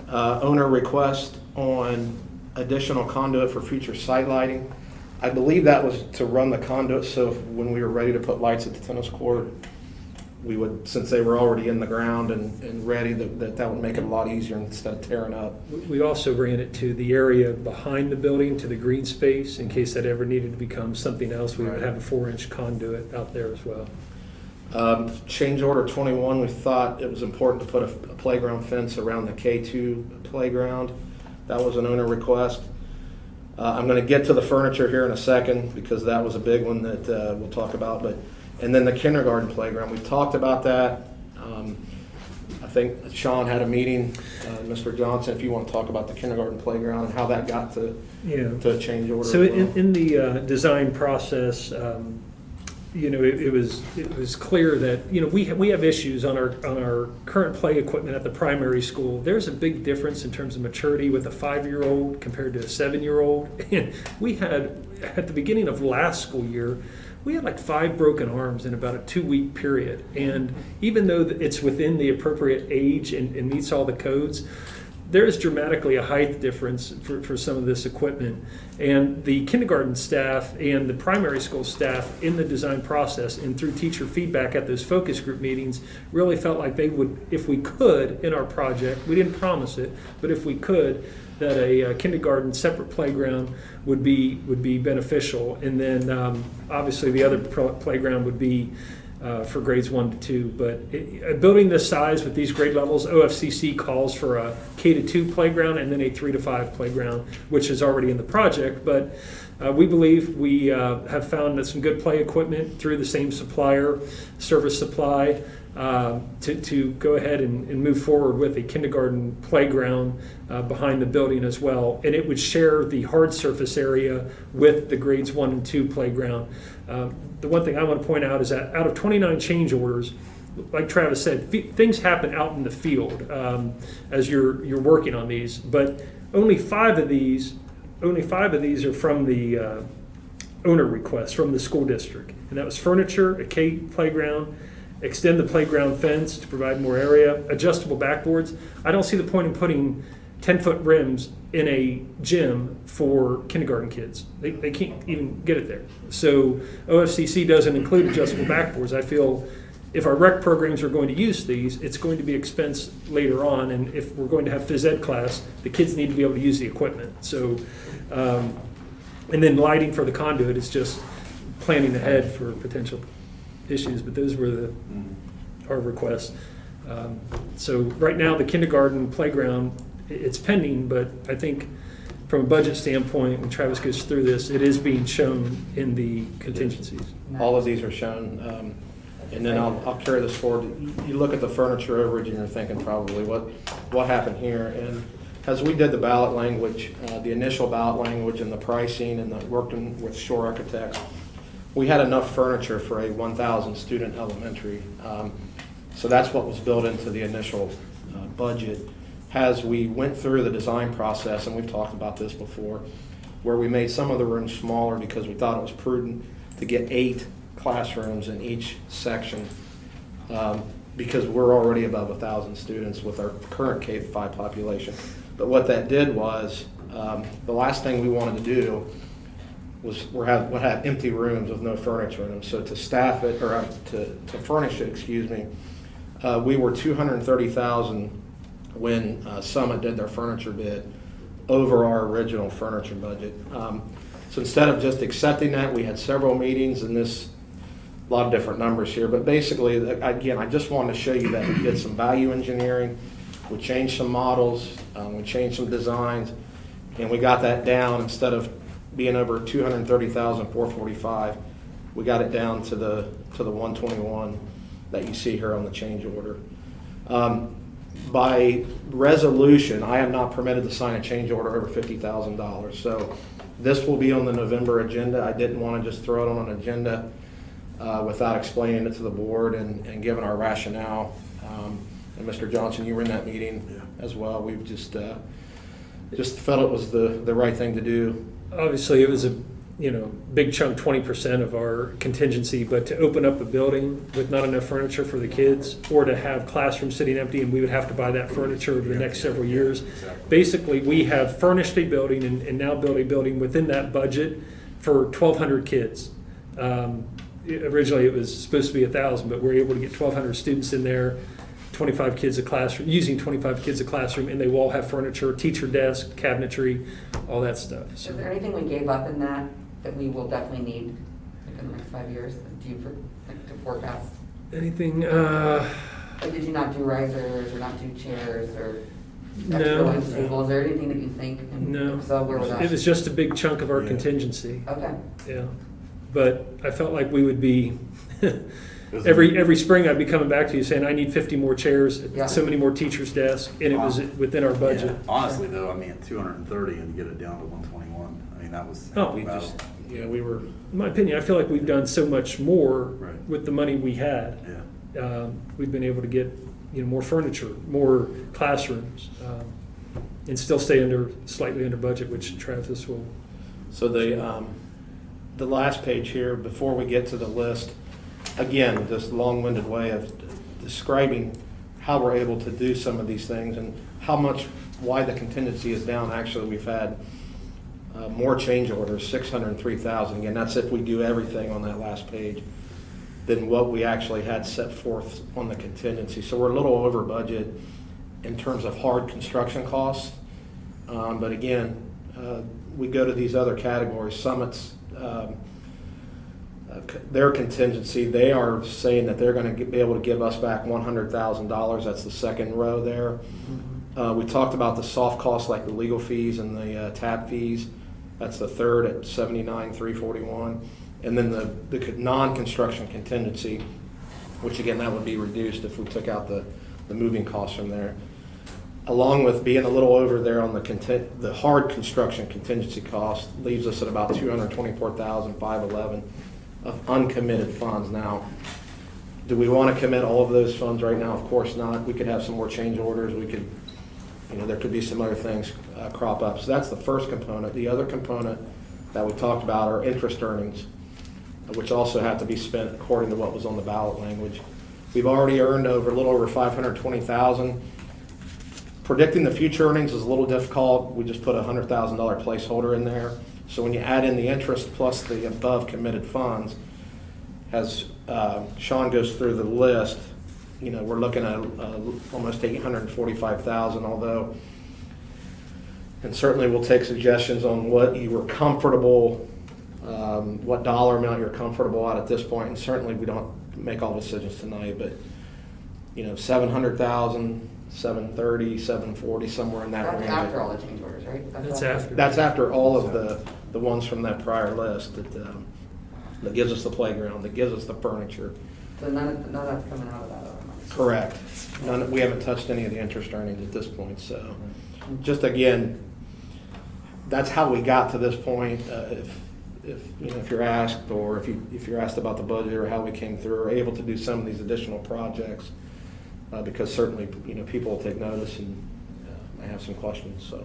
Owner request on additional conduit for future site lighting. I believe that was to run the conduit, so when we were ready to put lights at the tennis court, we would, since they were already in the ground and ready, that would make it a lot easier instead of tearing up. We also ran it to the area behind the building, to the green space, in case that ever needed to become something else. We would have a 4-inch conduit out there as well. Change order 21, we thought it was important to put a playground fence around the K2 playground. That was an owner request. I'm going to get to the furniture here in a second because that was a big one that we'll talk about. And then the kindergarten playground, we talked about that. I think Sean had a meeting, Mr. Johnson, if you want to talk about the kindergarten playground and how that got to a change order. So in the design process, it was clear that we have issues on our current play equipment at the primary school. There's a big difference in terms of maturity with a 5-year-old compared to a 7-year-old. And we had, at the beginning of last school year, we had like 5 broken arms in about a 2-week period. And even though it's within the appropriate age and meets all the codes, there is dramatically a height difference for some of this equipment. And the kindergarten staff and the primary school staff in the design process and through teacher feedback at those focus group meetings really felt like they would, if we could in our project, we didn't promise it, but if we could, that a kindergarten separate playground would be beneficial. And then obviously the other playground would be for grades 1 to 2. But a building this size with these grade levels, OFCC calls for a K to 2 playground and then a 3 to 5 playground, which is already in the project. But we believe we have found that some good play equipment through the same supplier, Service Supply, to go ahead and move forward with a kindergarten playground behind the building as well. And it would share the hard surface area with the grades 1 and 2 playground. The one thing I want to point out is that out of 29 change orders, like Travis said, things happen out in the field as you're working on these, but only five of these are from the owner request from the school district, and that was furniture, a K playground, extend the playground fence to provide more area, adjustable backboards. I don't see the point in putting 10-foot rims in a gym for kindergarten kids. They can't even get it there. So OFCC doesn't include adjustable backboards. I feel if our rec programs are going to use these, it's going to be expense later on, and if we're going to have phys ed class, the kids need to be able to use the equipment. So, and then lighting for the conduit is just planning ahead for potential issues, but those were our requests. So right now, the kindergarten playground, it's pending, but I think from a budget standpoint, when Travis goes through this, it is being shown in the contingencies. All of these are shown, and then I'll carry this forward. You look at the furniture overage and you're thinking probably what happened here. And as we did the ballot language, the initial ballot language and the pricing and the working with Shore Architects, we had enough furniture for a 1,000 student elementary. So that's what was built into the initial budget. As we went through the design process, and we've talked about this before, where we made some of the rooms smaller because we thought it was prudent to get 8 classrooms in each section, because we're already above 1,000 students with our current K-5 population. But what that did was, the last thing we wanted to do was we'll have empty rooms with no furniture in them. So to staff it, or to furnish it, excuse me, we were $230,000 when Summit did their furniture bid over our original furniture budget. So instead of just accepting that, we had several meetings, and a lot of different numbers here, but basically, again, I just wanted to show you that we did some value engineering, we changed some models, we changed some designs, and we got that down. Instead of being over 230,445, we got it down to the 121 that you see here on the change order. By resolution, I am not permitted to sign a change order over $50,000. So this will be on the November agenda. I didn't want to just throw it on an agenda without explaining it to the board and giving our rationale. And Mr. Johnson, you were in that meeting as well. We've just felt it was the right thing to do. Obviously, it was a big chunk, 20% of our contingency, but to open up a building with not enough furniture for the kids, or to have classrooms sitting empty and we would have to buy that furniture over the next several years. Basically, we have furnished a building and now built a building within that budget for 1,200 kids. Originally, it was supposed to be 1,000, but we're able to get 1,200 students in there, 25 kids a classroom, using 25 kids a classroom, and they will all have furniture, teacher desk, cabinetry, all that stuff. So. Is there anything we gave up in that we will definitely need in the next 5 years? Do you to forecast? Anything? Like, did you not do risers or not do chairs or extra lunch tables? Is there anything that you think? No. So where was that? It was just a big chunk of our contingency. Okay. Yeah, but I felt like we would be every spring I'd be coming back to you saying I need 50 more chairs, so many more teachers' desks, and it was within our budget. Yeah. Honestly, though, I mean, at 230 and get it down to 121. I mean, that was. We were. In my opinion, I feel like we've done so much more Right. with the money we had. Yeah. We've been able to get more furniture, more classrooms, and still stay slightly under budget, which Travis will. So the last page here, before we get to the list, again, this long-winded way of describing how we're able to do some of these things and why the contingency is down. Actually, we've had more change orders, 603,000. Again, that's if we do everything on that last page, than what we actually had set forth on the contingency. So we're a little over budget in terms of hard construction costs. But again, we go to these other categories. Summit's their contingency, they are saying that they're going to be able to give us back $100,000. That's the second row there. We talked about the soft costs like the legal fees and the tap fees. That's the third at $79,341. And then the non-construction contingency, which again, that would be reduced if we took out the moving costs from there. Along with being a little over there on the hard construction contingency cost, leaves us at about $224,511 of uncommitted funds. Now, do we want to commit all of those funds right now? Of course not. We could have some more change orders. We could, there could be some other things crop up. So that's the first component. The other component that we talked about are interest earnings, which also have to be spent according to what was on the ballot language. We've already earned a little over $520,000. Predicting the future earnings is a little difficult. We just put a $100,000 placeholder in there. So when you add in the interest plus the above committed funds, as Sean goes through the list, we're looking at almost $845,000, although, and certainly we'll take suggestions on what you were comfortable, what dollar amount you're comfortable at this point, and certainly we don't make all decisions tonight, but 700,000, 730, 740, somewhere in that That's range. after all the change orders, right? That's after. That's after all of the ones from that prior list that gives us the playground, that gives us the furniture. So none of that's coming out of that other money. Correct. We haven't touched any of the interest earnings at this point, so just again, that's how we got to this point. If you're asked, or if you're asked about the budget or how we came through, or able to do some of these additional projects, because certainly people will take notice and may have some questions. So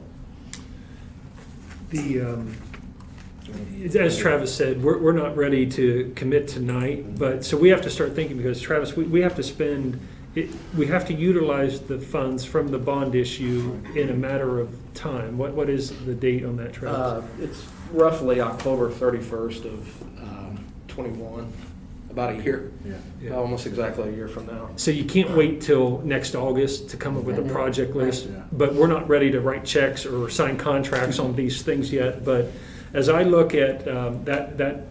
As Travis said, we're not ready to commit tonight, but so we have to start thinking, because Travis, we have to spend it, we have to utilize the funds from the bond issue in a matter of time. What is the date on that, Travis? it's roughly October 31st of 21, about a year. Yeah. Almost exactly a year from now. So you can't wait till next August to come up with a project list, Yeah. but we're not ready to write checks or sign contracts on these things yet. But as I look at that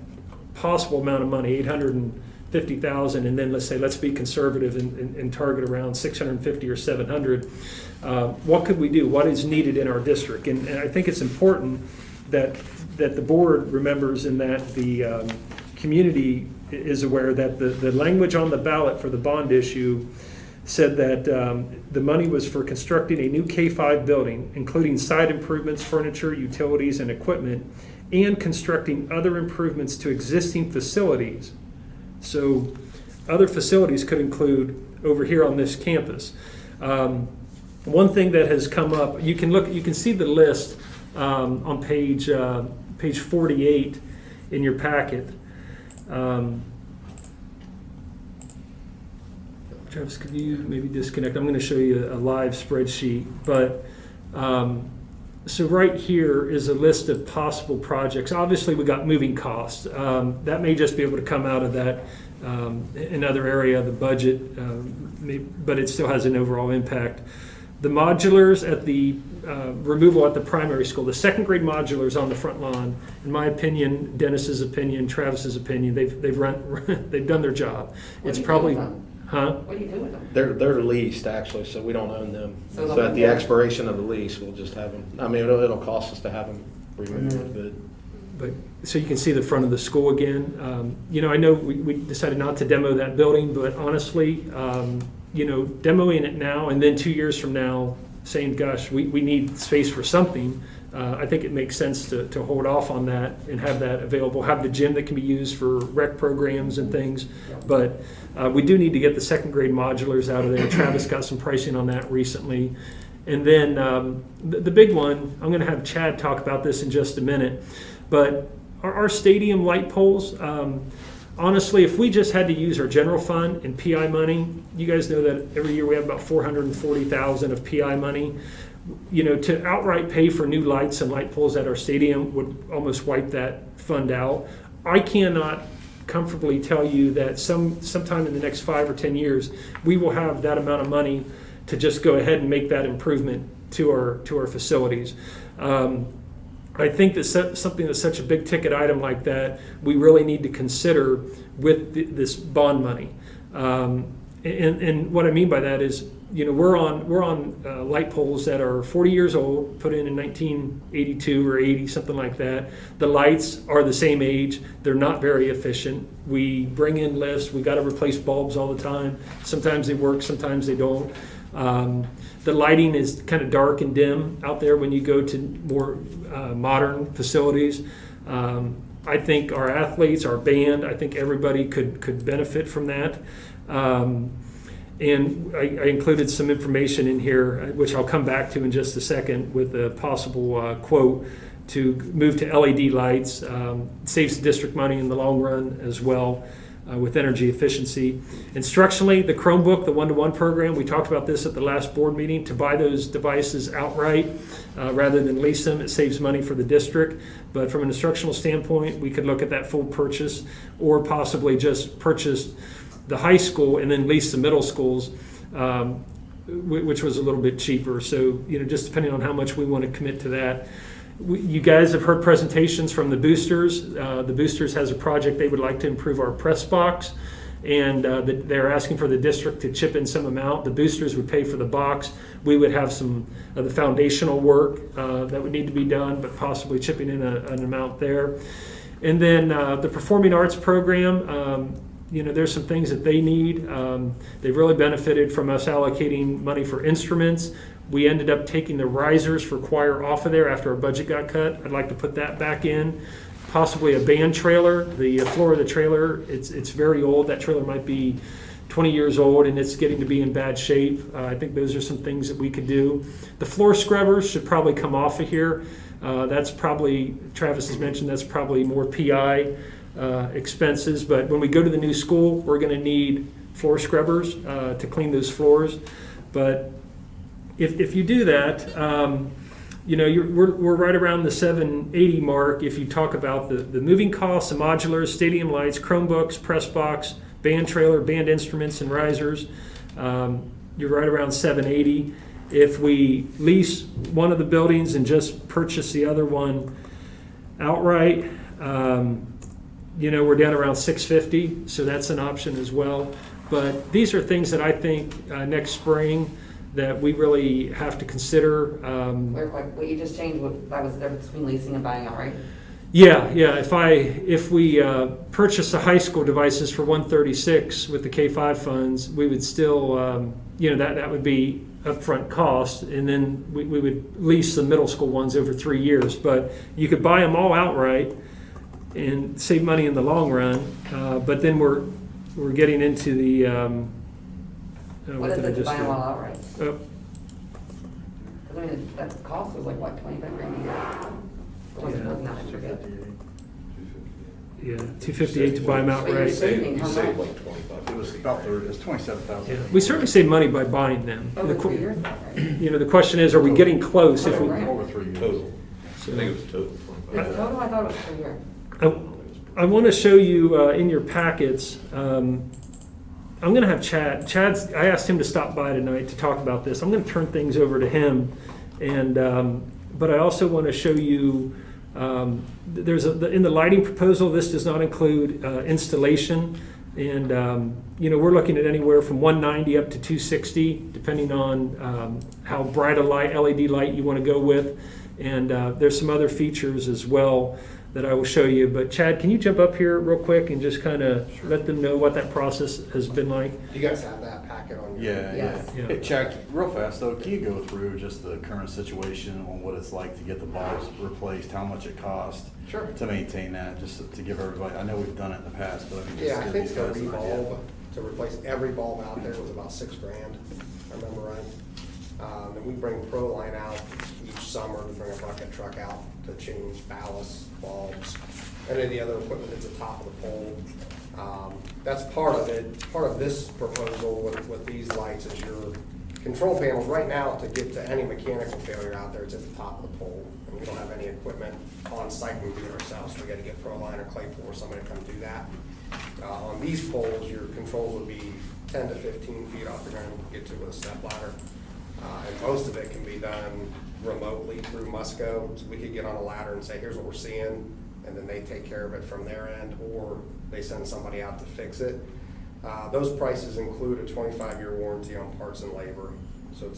possible amount of money, $850,000, and then let's be conservative and target around 650 or 700. What could we do? What is needed in our district? And I think it's important that the board remembers, and that the community is aware that the language on the ballot for the bond issue said that the money was for constructing a new K-5 building, including site improvements, furniture, utilities, and equipment, and constructing other improvements to existing facilities. So other facilities could include over here on this campus. One thing that has come up, you can see the list on page 48 in your packet. Travis, could you maybe disconnect? I'm going to show you a live spreadsheet, but so right here is a list of possible projects. Obviously, we got moving costs. That may just be able to come out of that another area of the budget, but it still has an overall impact. The modulars at the removal at the primary school, the second grade modulars on the front lawn, in my opinion, Dennis's opinion, Travis's opinion, they've done their job. It's probably, huh? What do you do with them? They're leased, actually, so we don't own them. So So at the expiration of the lease, we'll just have them. I mean, it'll cost us to have them removed, But so you can see the front of the school again. I know we decided not to demo that building, but honestly, demoing it now and then 2 years from now saying, gosh, we need space for something, I think it makes sense to hold off on that and have that available, have the gym that can be used for rec programs and things. But we do need to get the second grade modulars out of there. Travis got some pricing on that recently. And then the big one, I'm going to have Chad talk about this in just a minute, but our stadium light poles, honestly, if we just had to use our general fund and PI money, you guys know that every year we have about $440,000 of PI money. To outright pay for new lights and light poles at our stadium would almost wipe that fund out. I cannot comfortably tell you that sometime in the next 5 or 10 years, we will have that amount of money to just go ahead and make that improvement to our facilities. I think that something that's such a big ticket item like that, we really need to consider with this bond money. And what I mean by that is, we're on light poles that are 40 years old, put in 1982 or 80, something like that. The lights are the same age. They're not very efficient. We bring in lifts. We got to replace bulbs all the time. Sometimes they work, sometimes they don't. The lighting is kind of dark and dim out there when you go to more modern facilities. I think our athletes, our band, I think everybody could benefit from that. And I included some information in here, which I'll come back to in just a second, with a possible quote to move to LED lights. Saves the district money in the long run as well with energy efficiency. Instructionally, the Chromebook, the one-to-one program, we talked about this at the last board meeting, to buy those devices outright rather than lease them. It saves money for the district. But from an instructional standpoint, we could look at that full purchase, or possibly just purchase the high school and then lease the middle schools, which was a little bit cheaper. So, just depending on how much we want to commit to that. You guys have heard presentations from the boosters. The boosters has a project they would like to improve our press box, and they're asking for the district to chip in some amount. The boosters would pay for the box. We would have some of the foundational work that would need to be done, but possibly chipping in an amount there. And then the performing arts program, there's some things that they need. They've really benefited from us allocating money for instruments. We ended up taking the risers for choir off of there after our budget got cut. I'd like to put that back in. Possibly a band trailer. The floor of the trailer, it's very old. That trailer might be 20 years old, and it's getting to be in bad shape. I think those are some things that we could do. The floor scrubbers should probably come off of here. That's probably, Travis has mentioned, that's probably more PI expenses, but when we go to the new school, we're going to need floor scrubbers to clean those floors. But if you do that, we're right around the 780 mark. If you talk about the moving costs, the modulars, stadium lights, Chromebooks, press box, band trailer, band instruments, and risers, you're right around 780. If we lease one of the buildings and just purchase the other one outright, we're down around 650, so that's an option as well. But these are things that I think next spring that we really have to consider. What you just changed, that was the difference between leasing and buying outright? Yeah. If we purchase the high school devices for 136 with the K-5 funds, we would still, that would be upfront cost, and then we would lease the middle school ones over 3 years. But you could buy them all outright and save money in the long run. But then we're getting into the what is it to buy them all outright? Oh, I mean, that cost was like, what, 25 grand a year? It wasn't Yeah. not, I forget. yeah, 258 to buy them But you're outright. saving how much? It was about 30, it was 27,000. Yeah. We certainly save money by buying them. Over The 3 qu- years, right? The question is, are we getting close? If we, Over 3 years. Total. So- I think it was total. Is it total? I thought it was per year. I want to show you in your packets. I'm going to have Chad. I asked him to stop by tonight to talk about this. I'm going to turn things over to him, but I also want to show you. In the lighting proposal, this does not include installation, and we're looking at anywhere from 190 up to 260, depending on how bright a LED light you want to go with, and there's some other features as well that I will show you. But Chad, can you jump up here real quick and just kind of let them know what that process has been like? You guys have that packet on your... Yes. Yeah. Hey, Chad, real fast though, can you go through just the current situation on what it's like to get the bulbs replaced, how much it costs Sure. to maintain that, just to give everybody, I know we've done it in the past, but I mean, just Yeah, I give think these the guys an idea. bulb, to replace every bulb out there was about $6 grand, if I remember right. And we bring Proline out each summer, to bring a bucket truck out to change ballast, bulbs, and any other equipment that's at the top of the pole. That's part of it. Part of this proposal with these lights is your control panels. Right now, to get to any mechanical failure out there, it's at the top of the pole. And we don't have any equipment on site, we do it ourselves, so we gotta get Proline or Claypool or somebody to come do that. On these poles, your controls would be 10 to 15 feet off the ground, you can get to with a step ladder. And most of it can be done remotely through Musco. So we could get on a ladder and say, here's what we're seeing, and then they take care of it from their end, or they send somebody out to fix it. Those prices include a 25-year warranty on parts and labor, so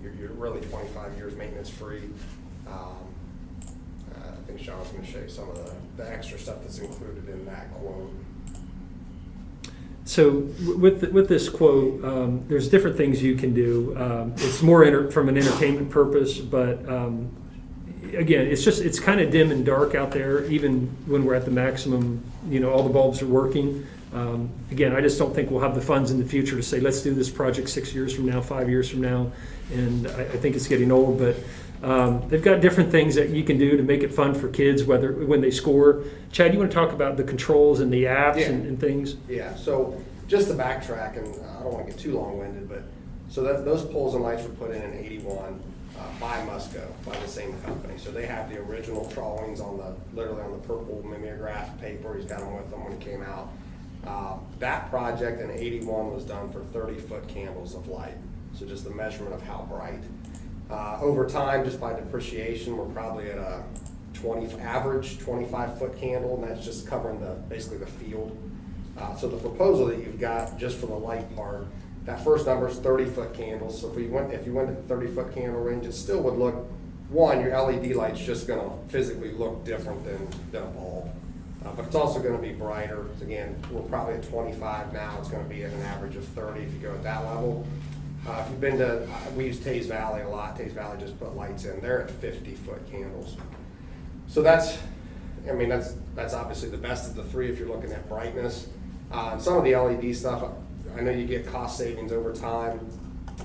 you're really 25 years maintenance free. I think Sean's going to show you some of the extra stuff that's included in that quote. So with this quote, there's different things you can do. It's more from an entertainment purpose, but again, it's kind of dim and dark out there, even when we're at the maximum, all the bulbs are working. Again, I just don't think we'll have the funds in the future to say, let's do this project 6 years from now, 5 years from now. And I think it's getting old, but they've got different things that you can do to make it fun for kids, when they score. Chad, you want to talk about the controls and the apps and things? Yeah, so just to backtrack, and I don't want to get too long-winded, but so those poles and lights were put in 81 by Musco, by the same company. So they have the original drawings literally on the purple mimeograph paper. He's got them with him when he came out. That project in 81 was done for 30-foot candles of light. So just the measurement of how bright. Over time, just by depreciation, we're probably at a average 25-foot candle, and that's just covering basically the field. So the proposal that you've got just for the light part, that first number is 30-foot candles. So if you went to the 30-foot candle range, it still would look, your LED light's just going to physically look different than a bulb. But it's also going to be brighter. Again, we're probably at 25 now. It's going to be at an average of 30 if you go at that level. If you've been to, we use Taze Valley a lot. Taze Valley just put lights in. They're at 50-foot candles. So that's obviously the best of the three if you're looking at brightness. Some of the LED stuff, I know you get cost savings over time,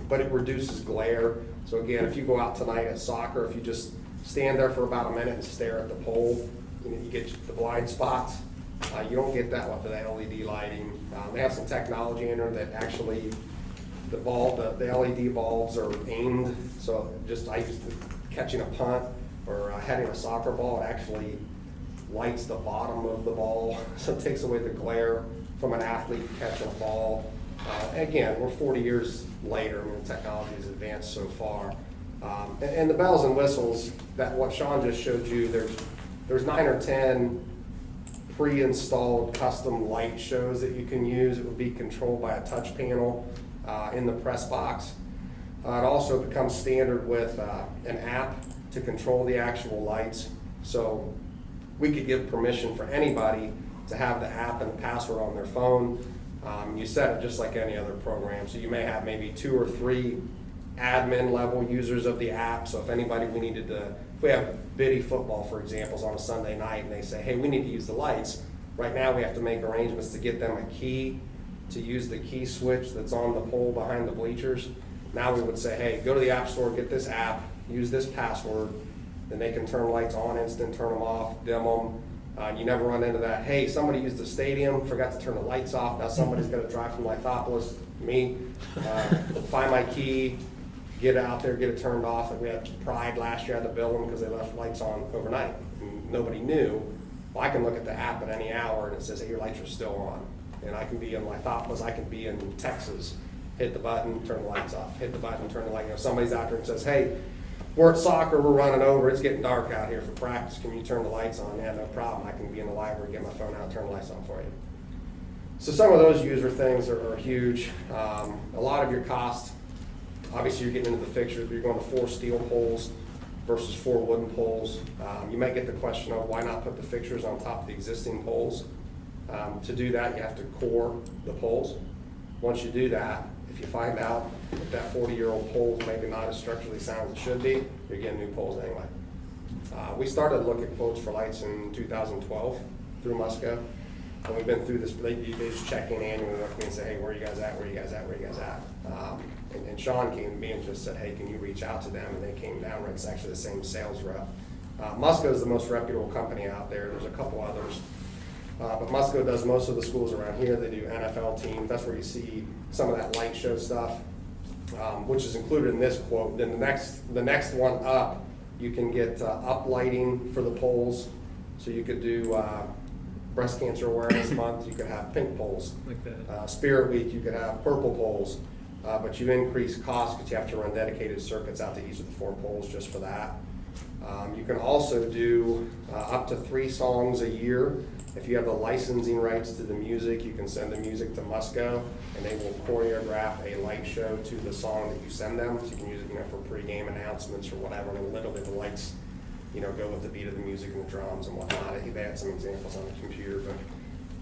but it reduces glare. So again, if you go out tonight at soccer, if you just stand there for about a minute and stare at the pole, you get the blind spots. You don't get that with the LED lighting. They have some technology in there that actually the LED bulbs are aimed. So I used to catching a punt or heading a soccer ball, it actually lights the bottom of the ball. So it takes away the glare from an athlete catching a ball. Again, we're 40 years later. The technology has advanced so far. And the bells and whistles, what Sean just showed you, there's 9 or 10 pre-installed custom light shows that you can use. It would be controlled by a touch panel in the press box. It also becomes standard with an app to control the actual lights. So we could give permission for anybody to have the app and the password on their phone. You set it just like any other program. So you may have maybe 2 or 3 admin level users of the app. So if we have Biddy football, for example, is on a Sunday night and they say, hey, we need to use the lights. Right now we have to make arrangements to get them a key to use the key switch that's on the pole behind the bleachers. Now we would say, hey, go to the app store, get this app, use this password, then they can turn lights on instant, turn them off, dim them. You never run into that, hey, somebody used the stadium, forgot to turn the lights off, now somebody's got to drive from Lithopolis, find my key, get it out there, get it turned off. Like we had Pride last year, I had to bill them because they left lights on overnight. And nobody knew. Well, I can look at the app at any hour and it says, hey, your lights are still on. And I can be in Lithopolis, I can be in Texas, hit the button, turn the lights off, hit the button, turn the light. If somebody's out there and says, hey, we're at soccer, we're running over, it's getting dark out here for practice, can you turn the lights on? Yeah, no problem. I can be in the library, get my phone out, turn the lights on for you. So some of those user things are huge. A lot of your cost, obviously you're getting into the fixtures, but you're going to 4 steel poles versus 4 wooden poles. You might get the question of why not put the fixtures on top of the existing poles. To do that, you have to core the poles. Once you do that, if you find out that 40-year-old pole is maybe not as structurally sound as it should be, you're getting new poles anyway. We started to look at quotes for lights in 2012 through Musco. And we've been through this, they just check in annually with me and say, hey, where are you guys at, where are you guys at, where are you guys at? And Sean came to me and just said, hey, can you reach out to them? And they came down, it's actually the same sales rep. Musco is the most reputable company out there. There's a couple others. But Musco does most of the schools around here. They do NFL teams. That's where you see some of that light show stuff, which is included in this quote. Then the next one up, you can get up lighting for the poles. So you could do Breast Cancer Awareness Month. You could have pink poles. Like that. Spirit Week, you could have purple poles. But you increase costs because you have to run dedicated circuits out to each of the 4 poles just for that. You can also do up to 3 songs a year. If you have the licensing rights to the music, you can send the music to Musco, and they will choreograph a light show to the song that you send them. So you can use it, for pre-game announcements or whatever, and literally the lights, go with the beat of the music and the drums and whatnot. I think they had some examples on the computer, but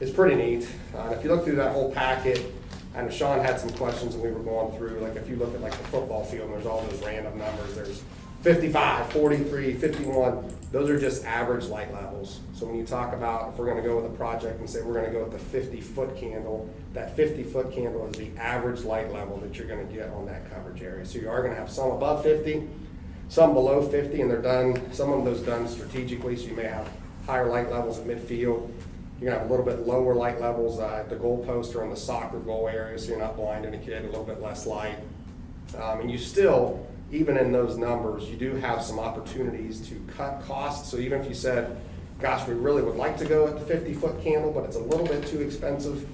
it's pretty neat. If you look through that whole packet, I know Sean had some questions and we were going through, like if you look at like the football field, and there's all those random numbers, there's 55, 43, 51, those are just average light levels. So when you talk about, if we're gonna go with a project and say we're gonna go with the 50-foot candle, that 50-foot candle is the average light level that you're gonna get on that coverage area. So you are gonna have some above 50, some below 50, and they're done, some of those done strategically, so you may have higher light levels at midfield. You're gonna have a little bit lower light levels at the goal post or in the soccer goal area, so you're not blinding a kid, a little bit less light. And you still, even in those numbers, you do have some opportunities to cut costs. So even if you said, gosh, we really would like to go at the 50-foot candle, but it's a little bit too expensive,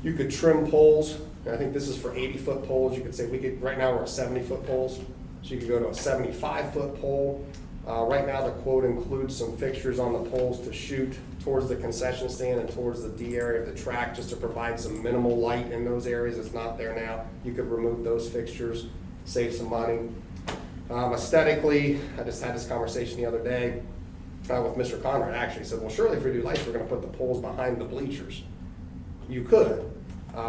you could trim poles. And I think this is for 80-foot poles. You could say right now we're at 70-foot poles. So you could go to a 75-foot pole. Right now the quote includes some fixtures on the poles to shoot towards the concession stand and towards the D area of the track, just to provide some minimal light in those areas. It's not there now. You could remove those fixtures, save some money. Aesthetically, I just had this conversation the other day with Mr. Conrad. Actually said, well, surely if we do lights, we're going to put the poles behind the bleachers. You could.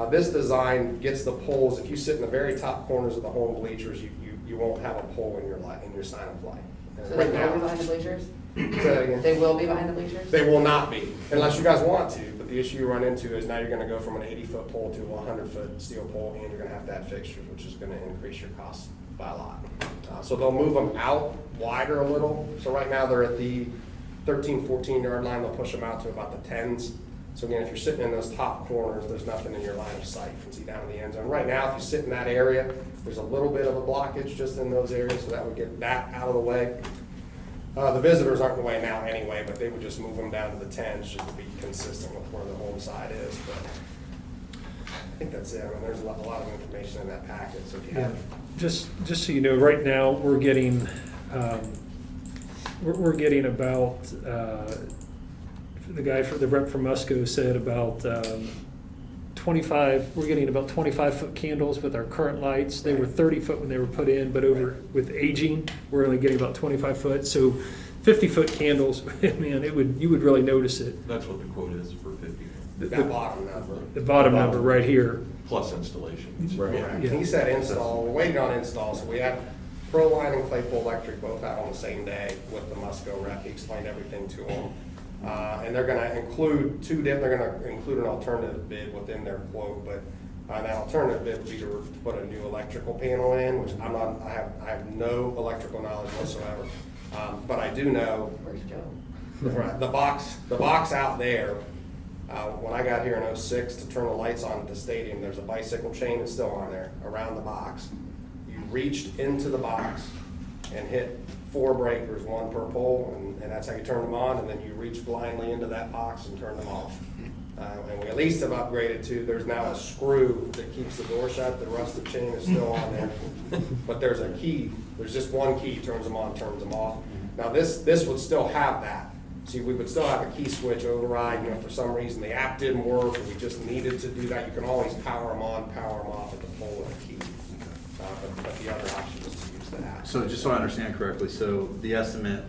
This design gets the poles. If you sit in the very top corners of the home bleachers, you won't have a pole in your sign of light. So they will be behind the bleachers? Say that again. They will be behind the bleachers? They will not be, unless you guys want to. But the issue you run into is now you're going to go from an 80-foot pole to a 100-foot steel pole, and you're going to have to add fixtures, which is going to increase your costs by a lot. So they'll move them out wider a little. So right now they're at the 13, 14-yard line. They'll push them out to about the 10s. So again, if you're sitting in those top corners, there's nothing in your line of sight. You can see down in the end zone. Right now, if you sit in that area, there's a little bit of a blockage just in those areas, so that would get that out of the way. The visitors aren't in the way now anyway, but they would just move them down to the 10s just to be consistent with where the home side is. But I think that's it. I mean, there's a lot of information in that packet. So if you have, Just so you know, right now, we're getting about, the guy for the rep from Musco said about 25, we're getting about 25-foot candles with our current lights. They were 30-foot when they were put in, but with aging, we're only getting about 25-foot. So 50-foot candles, man, you would really notice it. That's what the quote is for 50. that bottom number. The bottom number right here. Plus installation. Right. Yeah. He said install, we're waiting on install, so we have Proline and Claypool Electric both out on the same day with the Musco rep. He explained everything to them. And they're gonna include they're gonna include an alternative bid within their quote, but that alternative bid would be to put a new electrical panel in, which I have no electrical knowledge whatsoever. But I do know. Where's Joe? Right, the box out there, when I got here in '06 to turn the lights on at the stadium, there's a bicycle chain that's still on there around the box. You reached into the box and hit 4 breakers, 1 per pole, and that's how you turn them on, and then you reach blindly into that box and turn them off. And we at least have upgraded to, there's now a screw that keeps the door shut. The rusted chain is still on there. But there's a key, there's just one key, turns them on, turns them off. Now this would still have that. See, we would still have a key switch override, if for some reason the app didn't work, or we just needed to do that, you can always power them on, power them off at the pole with a key. But the other option is to use the app. So just so I understand correctly, so the estimate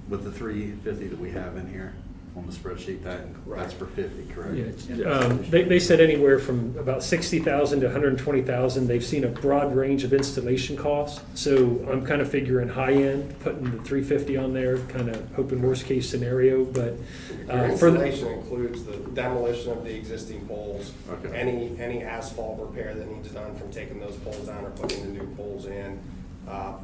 with the 350 that we have in here on the spreadsheet, that's for 50, correct? Yeah, they said anywhere from about 60,000 to 120,000. They've seen a broad range of installation costs. So I'm kind of figuring high end, putting the 350 on there, kind of hoping worst case scenario. But Your installation includes the demolition of the existing poles, Okay. any asphalt repair that needs done from taking those poles down or putting the new poles in.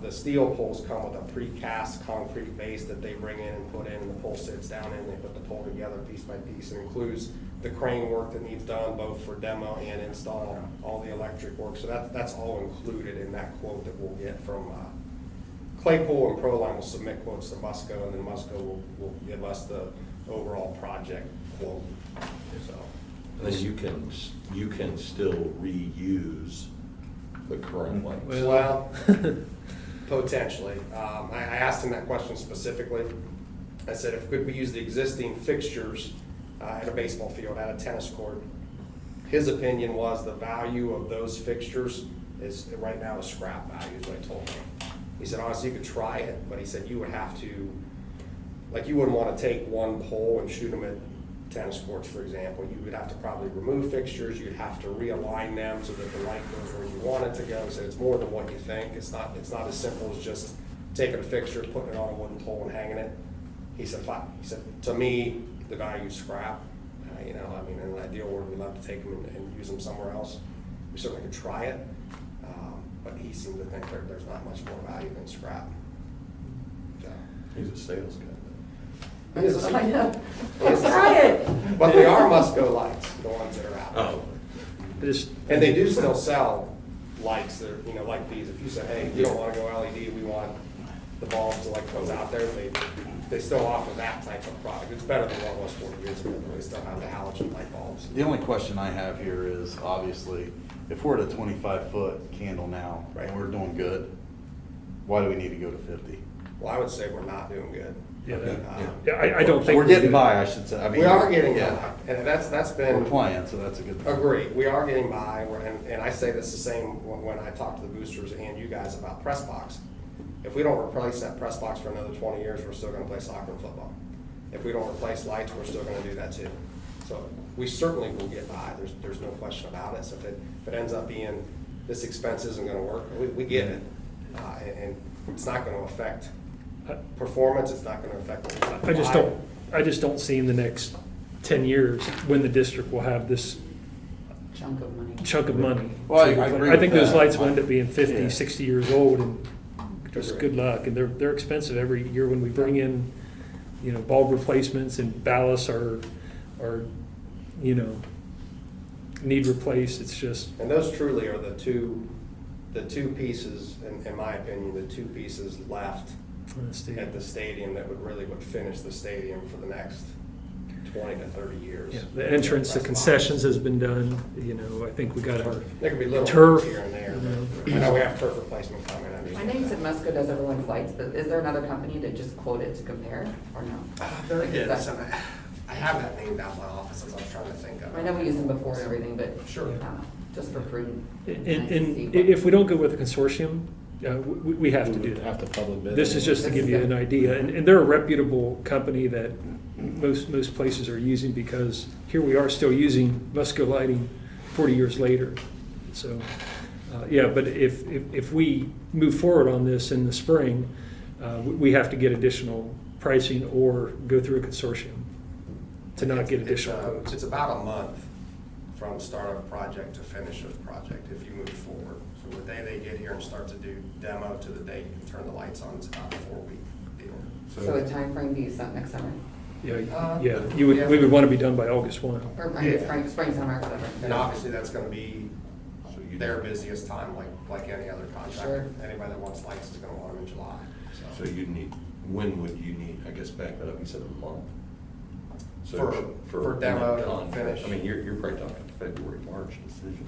The steel poles come with a precast concrete base that they bring in and put in, and the pole sits down in, and they put the pole together piece by piece. It includes the crane work that needs done both for demo and install, all the electric work. So that's all included in that quote that we'll get from Claypool, and Proline will submit quotes to Musco, and then Musco will give us the overall project quote. So. And then you can still reuse the current lights. Well, Potentially. I asked him that question specifically. I said, if could we use the existing fixtures at a baseball field, at a tennis court? His opinion was the value of those fixtures is, right now, is scrap value, is what he told me. He said, honestly, you could try it, but he said you would have to, like, you wouldn't want to take one pole and shoot them at tennis courts, for example. You would have to probably remove fixtures, you'd have to realign them so that the light goes where you want it to go. He said it's more than what you think. It's not as simple as just taking a fixture, putting it on a wooden pole and hanging it. He said, fine. He said, to me, the value is scrap. You know, I mean, in an ideal world, we'd love to take them and use them somewhere else. We certainly could try it, but he seemed to think there's not much more value than scrap. So. He's a sales guy. He is a- I know. he is a- Try it. But they are must-go lights, the ones that are out. Oh. And they do still sell lights that are, you know, like these. If you say, hey, we don't want to go LED, we want the bulbs like what's out there, they still offer that type of product. It's better than what it was 40 years ago, but they still have the halogen light bulbs. The only question I have here is, obviously, if we're at a 25-foot candle now, Right. and we're doing good, why do we need to go to 50? Well, I would say we're not doing good. Yeah, Uh, Yeah, I don't think. We're getting doing- by, I should say. I mean, We are getting yeah. by, and that's been. We're playing, so that's a good thing. Agree, we are getting by, and I say this the same when I talk to the boosters and you guys about press box. If we don't replace that press box for another 20 years, we're still gonna play soccer and football. If we don't replace lights, we're still gonna do that too. So we certainly will get by, there's no question about it. So if it ends up being, this expense isn't gonna work, we get it. And it's not gonna affect performance, it's not gonna affect. I just don't see in the next 10 years when the district will have this Chunk of money. chunk of money. Well, I agree I think with those that. lights will end up being 50, Yeah. 60 years old, and just Agreed. good luck. And they're expensive every year when we bring in, you know, bulb replacements and ballasts are, you know, need replaced. It's just, And those truly are the two pieces, in my opinion, the two pieces left at the stadium that would finish the stadium for the next 20 to 30 years. yeah, the entrance, the concessions has been done, you know, I think we got our There could be little turf. things here and there, you know. but I know we have turf replacement coming. I know you said Musco does everyone's lights, but is there another company to just quote it to compare, or no? Very Like, good. is that- I have that named out in my office as I was trying to think of. I know we used them before and everything, but. Sure. Just for prudent. And, nice to see and what- if we don't go with a consortium, we have to do that. Have to public bid. This is just to give you an idea, and they're a reputable company that most places are using, because here we are still using Musco lighting 40 years later. So, yeah, but if we move forward on this in the spring, we have to get additional pricing or go through a consortium to not get additional quotes. It's about a month from start of a project to finish of project if you move forward. So the day they get here and start to do demo to the day you can turn the lights on, it's about a 4-week deal. So a timeframe, do you set next summer? Yeah, Yeah. we would want to be done by August 1. Or, I mean, spring, summer, whatever. And obviously, that's gonna be So you- their busiest time, like any other contractor. Sure. Anybody that wants lights is gonna want them in July, So you need, when would you need, I guess back that up, you said a month? So For demo to contract, finish. I mean, you're probably talking February, March decision.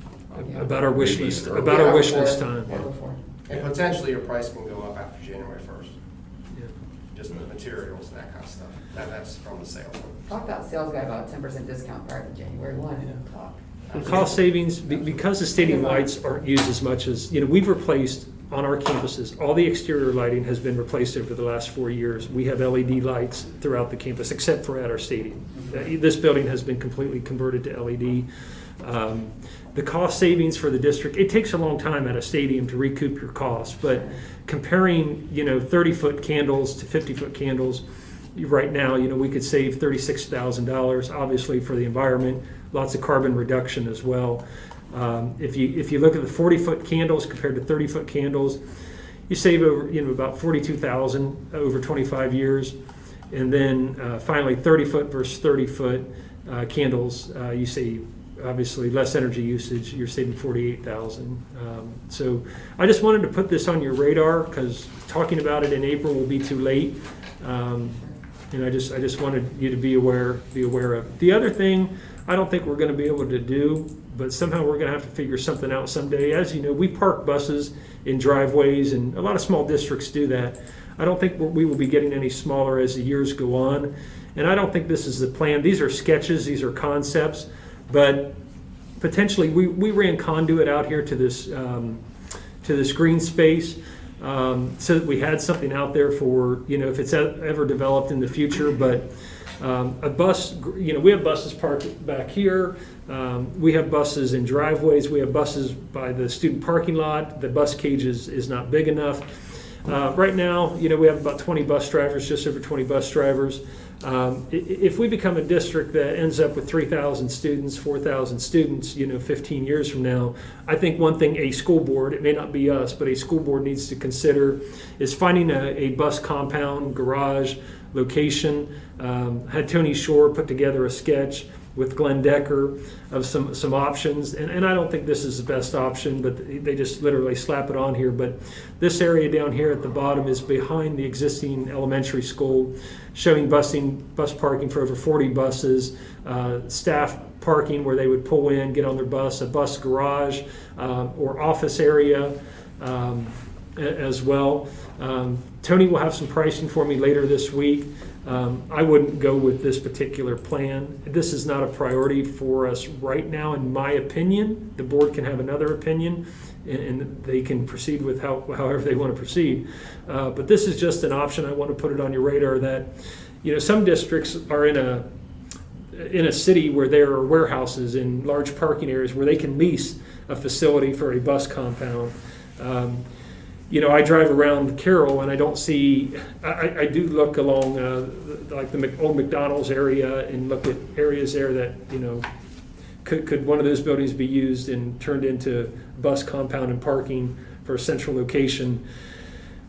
Yeah. About our wish Maybe list, even about earlier. our wish Or list before, time. or before. And potentially, your price can go up after January 1st, Yeah. just the materials and that kind of stuff. That's from the sales. Talk about sales guy about 10% discount prior to January 1. Talk. And cost savings, because the stadium lights aren't used as much as, you know, we've replaced on our campuses, all the exterior lighting has been replaced over the last 4 years. We have LED lights throughout the campus, except for at our stadium. This building has been completely converted to LED. The cost savings for the district, it takes a long time at a stadium to recoup your costs, but comparing, you know, 30-foot candles to 50-foot candles, right now, you know, we could save $36,000, obviously for the environment, lots of carbon reduction as well. If you look at the 40-foot candles compared to 30-foot candles, you save over, you know, about $42,000 over 25 years. And then finally, 30-foot versus 30-foot candles, you save obviously less energy usage. You're saving $48,000. So I just wanted to put this on your radar, because talking about it in April will be too late. And I just wanted you to be aware of. The other thing, I don't think we're going to be able to do, but somehow we're going to have to figure something out someday. As you know, we park buses in driveways, and a lot of small districts do that. I don't think we will be getting any smaller as the years go on, and I don't think this is the plan. These are sketches, these are concepts, but potentially we ran conduit out here to this green space, so that we had something out there for, if it's ever developed in the future. But a bus, we have buses parked back here. We have buses in driveways. We have buses by the student parking lot. The bus cage is not big enough. Right now, we have about 20 bus drivers, just over 20 bus drivers. If we become a district that ends up with 3,000 students, 4,000 students, 15 years from now, I think one thing a school board, it may not be us, but a school board needs to consider is finding a bus compound, garage, location. Had Tony Shore put together a sketch with Glenn Decker of some options, and I don't think this is the best option, but they just literally slap it on here. But this area down here at the bottom is behind the existing elementary school, showing bus parking for over 40 buses, staff parking where they would pull in, get on their bus, a bus garage or office area as well. Tony will have some pricing for me later this week. I wouldn't go with this particular plan. This is not a priority for us right now, in my opinion. The board can have another opinion, and they can proceed with however they want to proceed. But this is just an option. I want to put it on your radar that, some districts are in a city where there are warehouses and large parking areas where they can lease a facility for a bus compound. I drive around Carroll and I don't see, I do look along like the old McDonald's area and look at areas there that, could one of those buildings be used and turned into bus compound and parking for a central location.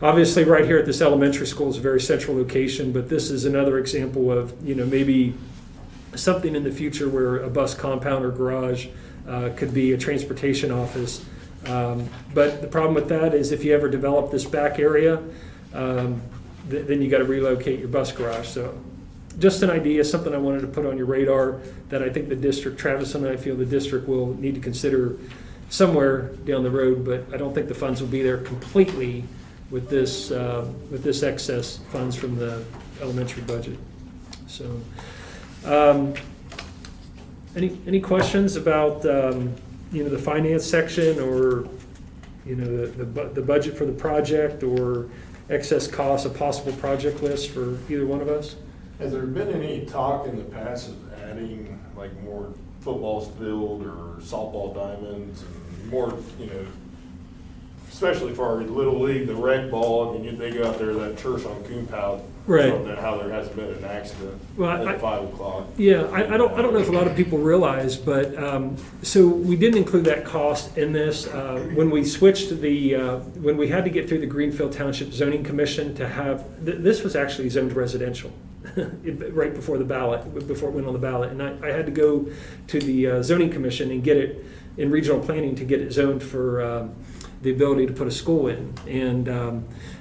Obviously right here at this elementary school is a very central location, but this is another example of, maybe something in the future where a bus compound or garage could be a transportation office. But the problem with that is if you ever develop this back area, then you got to relocate your bus garage. So just an idea, something I wanted to put on your radar that I think the district, Travis and I feel the district will need to consider somewhere down the road, but I don't think the funds will be there completely with this excess funds from the elementary budget. So any questions about the finance section, or the budget for the project, or excess costs, a possible project list for either one of us? Has there been any talk in the past of adding like more football field or softball diamonds and more, especially for our little league, the rec ball? I mean, they go out there to that church on Coombs, right? How there hasn't been an accident at 5 o'clock. Yeah, I don't know if a lot of people realize, but so we didn't include that cost in this when we switched when we had to get through the Greenfield Township Zoning Commission to have this was actually zoned residential right before the ballot, before it went on the ballot, and I had to go to the Zoning Commission and get it in regional planning to get it zoned for the ability to put a school in. And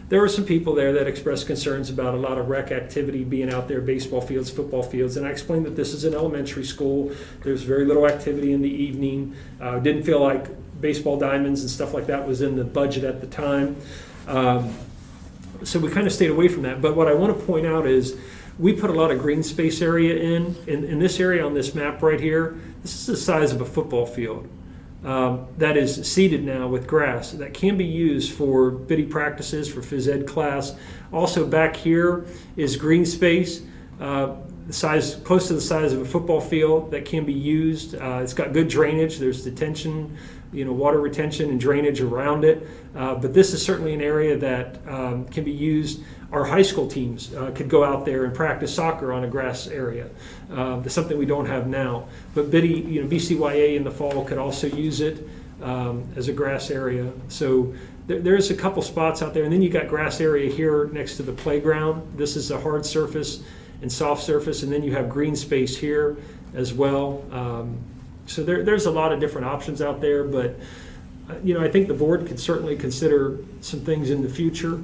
there were some people there that expressed concerns about a lot of rec activity being out there, baseball fields, football fields, and I explained that this is an elementary school. There's very little activity in the evening. Didn't feel like baseball diamonds and stuff like that was in the budget at the time. So we kind of stayed away from that. But what I want to point out is we put a lot of green space area in this area on this map right here. This is the size of a football field. That is seeded now with grass that can be used for biddy practices for phys ed class. Also back here is green space, close to the size of a football field that can be used. It's got good drainage. There's detention, water retention and drainage around it. But this is certainly an area that can be used. Our high school teams could go out there and practice soccer on a grass area. That's something we don't have now. But BCYA in the fall could also use it as a grass area. So there's a couple spots out there. And then you got grass area here next to the playground. This is a hard surface and soft surface. And then you have green space here as well. So there's a lot of different options out there. But, I think the board could certainly consider some things in the future.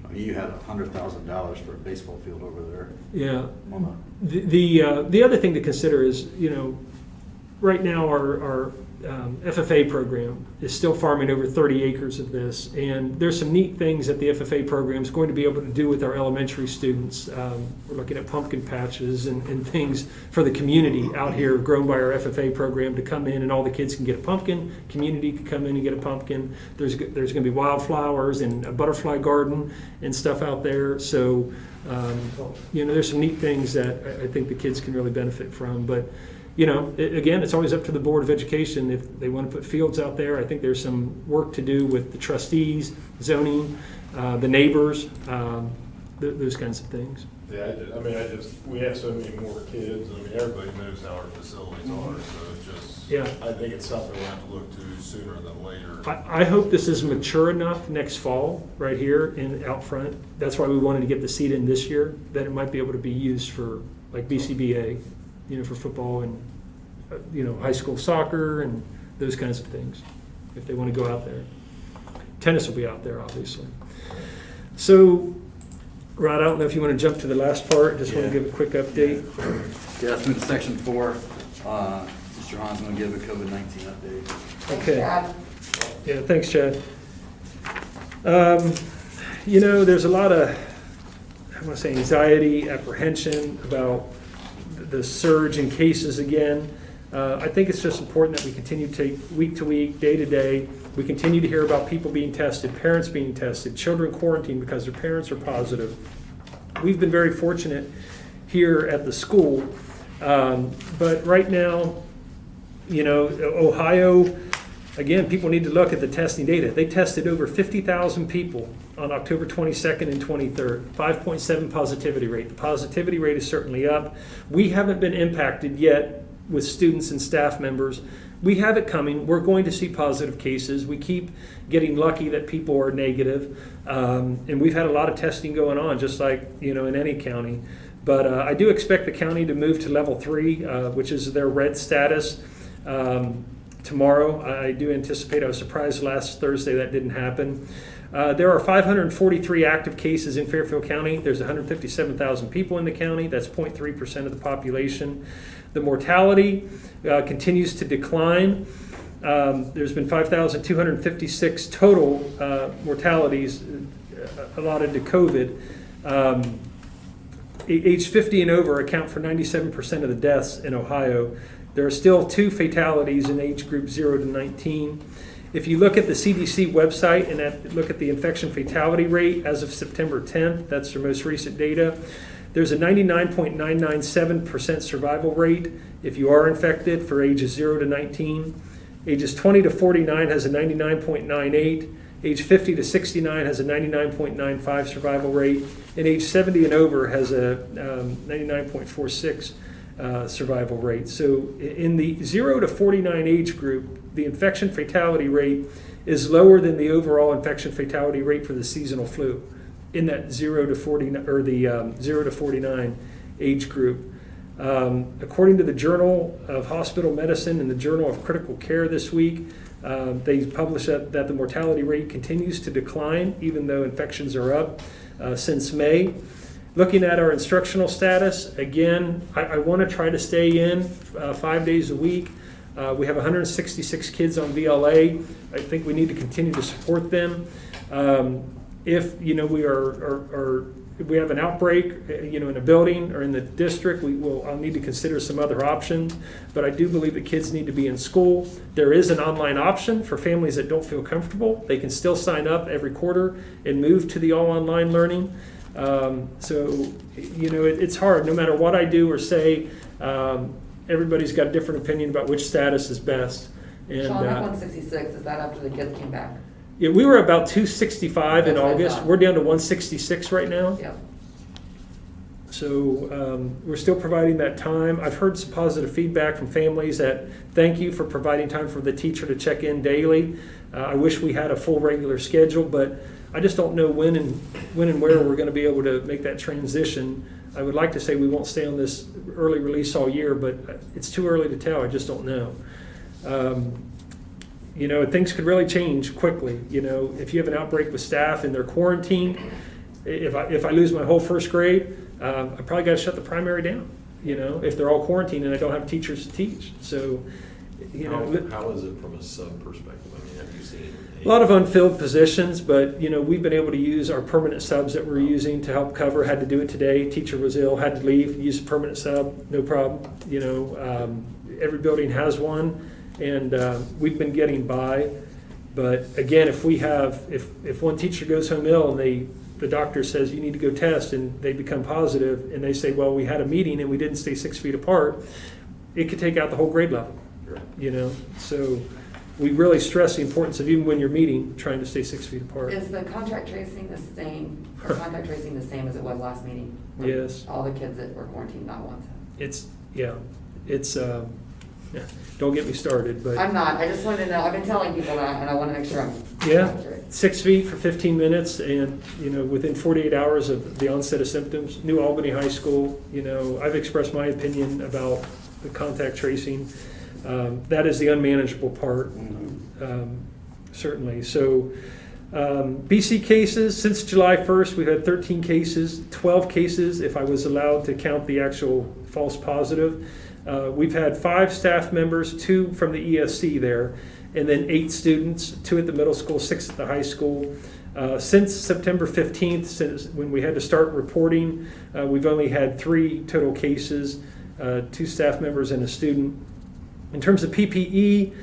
I mean, you had $100,000 for a baseball field over there. Yeah. On The other thing to consider is, right now our FFA program is still farming over 30 acres of this, and there's some neat things that the FFA program is going to be able to do with our elementary students. We're looking at pumpkin patches and things for the community out here grown by our FFA program to come in, and all the kids can get a pumpkin. Community can come in and get a pumpkin. There's going to be wildflowers and a butterfly garden and stuff out there. So, there's some neat things that I think the kids can really benefit from. But again, it's always up to the Board of Education if they want to put fields out there. I think there's some work to do with the trustees, zoning, the neighbors, those kinds of things. Yeah, we have so many more kids. I mean, everybody knows how our facilities are, so it's just, Yeah. I think it's something we'll have to look to sooner than later. I hope this is mature enough next fall, right here and out front. That's why we wanted to get the seed in this year, that it might be able to be used for like BCBA, for football and, high school soccer and those kinds of things, if they want to go out there. Tennis will be out there, obviously. So, Rod, I don't know if you want to jump to the last part. Just want to Yeah. give a quick update. Yeah, it's been section 4. Mr. Hahn's going to give a COVID-19 update. Thanks, Okay. Chad. Yeah, thanks, Chad. There's a lot of, I want to say, anxiety, apprehension about the surge in cases again. I think it's just important that we continue to take week to week, day to day. We continue to hear about people being tested, parents being tested, children quarantined because their parents are positive. We've been very fortunate here at the school, but right now, Ohio, again, people need to look at the testing data. They tested over 50,000 people on October 22nd and 23rd, 5.7 positivity rate. The positivity rate is certainly up. We haven't been impacted yet with students and staff members. We have it coming. We're going to see positive cases. We keep getting lucky that people are negative. And we've had a lot of testing going on, just like, in any county. But I do expect the county to move to level 3, which is their red status, tomorrow. I do anticipate. I was surprised last Thursday that didn't happen. There are 543 active cases in Fairfield County. There's 157,000 people in the county. That's 0.3% of the population. The mortality continues to decline. There's been 5,256 total mortalities allotted to COVID. Age 50 and over account for 97% of the deaths in Ohio. There are still 2 fatalities in age group 0 to 19. If you look at the CDC website and look at the infection fatality rate as of September 10th, that's their most recent data, there's a 99.997% survival rate if you are infected for ages 0 to 19. Ages 20 to 49 has a 99.98. Age 50 to 69 has a 99.95 survival rate. And age 70 and over has a 99.46 survival rate. So in the 0 to 49 age group, the infection fatality rate is lower than the overall infection fatality rate for the seasonal flu in that 0 to 49 or the 0 to 49 age group. According to the Journal of Hospital Medicine and the Journal of Critical Care this week, they published that the mortality rate continues to decline even though infections are up since May. Looking at our instructional status, again, I want to try to stay in 5 days a week. We have 166 kids on VLA. I think we need to continue to support them. If we have an outbreak, in a building or in the district, I'll need to consider some other options. But I do believe that kids need to be in school. There is an online option for families that don't feel comfortable. They can still sign up every quarter and move to the all online learning. It's hard. No matter what I do or say, everybody's got a different opinion about which status is best. And, Sean, that 166, is that after the kids came back? Yeah, we were about 265 in That's what I August. thought. We're down to 166 right now. Yep. So we're still providing that time. I've heard some positive feedback from families that thank you for providing time for the teacher to check in daily. I wish we had a full regular schedule, but I just don't know when and where we're going to be able to make that transition. I would like to say we won't stay on this early release all year, but it's too early to tell. I just don't know. Things could really change quickly. If you have an outbreak with staff and they're quarantined, If I lose my whole first grade, I probably got to shut the primary down, if they're all quarantined and I don't have teachers to teach. So, How is it from a sub perspective? I mean, have you seen? a lot of unfilled positions, but, we've been able to use our permanent subs that we're using to help cover. Had to do it today. Teacher was ill, had to leave, use a permanent sub, no problem. Every building has one, and we've been getting by. But again, if one teacher goes home ill and the doctor says you need to go test and they become positive and they say, well, we had a meeting and we didn't stay 6 feet apart, it could take out the whole grade level. So we really stress the importance of, even when you're meeting, trying to stay 6 feet apart. Is the contact tracing the same as it was last meeting? Yes. All the kids that were quarantined, not once? Don't get me started, but. I'm not, I just wanted to know, I've been telling people that, and I want to make sure I'm Yeah, accurate. 6 feet for 15 minutes, and, within 48 hours of the onset of symptoms. New Albany High School, I've expressed my opinion about the contact tracing. That is the unmanageable part, certainly. So, BC cases, since July 1st, we've had 13 cases, 12 cases if I was allowed to count the actual false positive. We've had 5 staff members, 2 from the ESC there, and then 8 students, 2 at the middle school, 6 at the high school. Since September 15th, since when we had to start reporting, we've only had 3 total cases, 2 staff members and a student. In terms of PPE,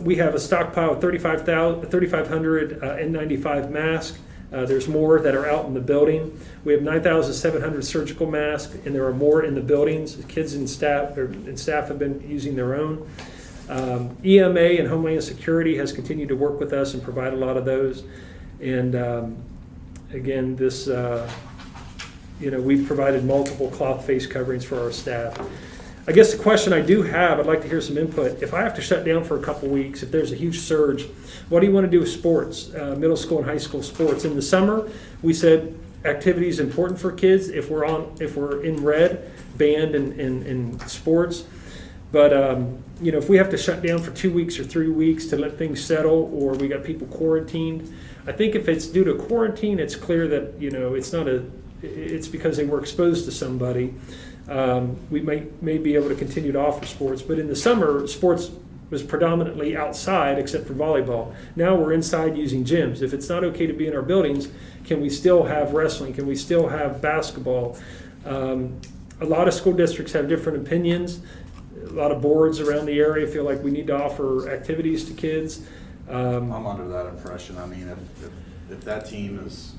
we have a stockpile of 3,500 N95 masks. There's more that are out in the building. We have 9,700 surgical masks, and there are more in the buildings. Kids and staff have been using their own. EMA and Homeland Security has continued to work with us and provide a lot of those. And again, this, we've provided multiple cloth face coverings for our staff. I guess the question I do have, I'd like to hear some input. If I have to shut down for a couple weeks, if there's a huge surge, what do you want to do with sports, middle school and high school sports? In the summer, we said activity is important for kids. If we're in red, band and sports. But if we have to shut down for 2 weeks or 3 weeks to let things settle, or we got people quarantined, I think if it's due to quarantine, it's clear that it's because they were exposed to somebody. We may be able to continue to offer sports, but in the summer, sports was predominantly outside except for volleyball. Now we're inside using gyms. If it's not okay to be in our buildings, can we still have wrestling? Can we still have basketball? A lot of school districts have different opinions. A lot of boards around the area feel like we need to offer activities to kids. I'm under that impression. I mean, if that team is,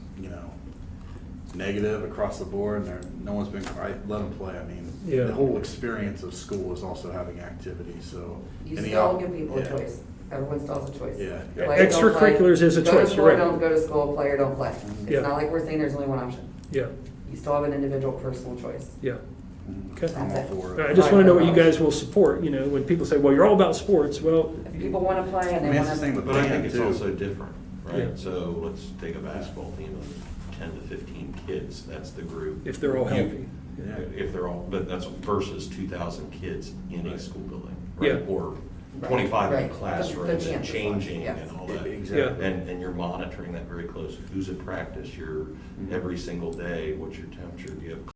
negative across the board and no one's been, let them play. I mean, the whole experience of school is also having activities, so. You still give people a choice. Everyone still has a choice. Yeah. Play or don't play. Extracurriculars is a choice, Go to school right. or don't go to school, play or don't play. Yeah. It's not like we're saying there's only one option. Yeah, You still have an individual personal choice. yeah. Okay. I'm all for it. I just want to know what you guys will support, when people say, well, you're all about sports, well. If people want to play and I they mean, want it's the same to. with But I think band it's too. also different, Yeah. right? So let's take a basketball team of 10 to 15 kids, that's the group. If they're all You- healthy. Yeah. If they're all, but that's versus 2,000 kids in a school building, Yeah. right? Or Right, 25 in right. the classrooms The and chances, changing yes. and all that. Exactly. And you're monitoring that very closely. Who's at practice? You're every single day, what's your temperature? Do you have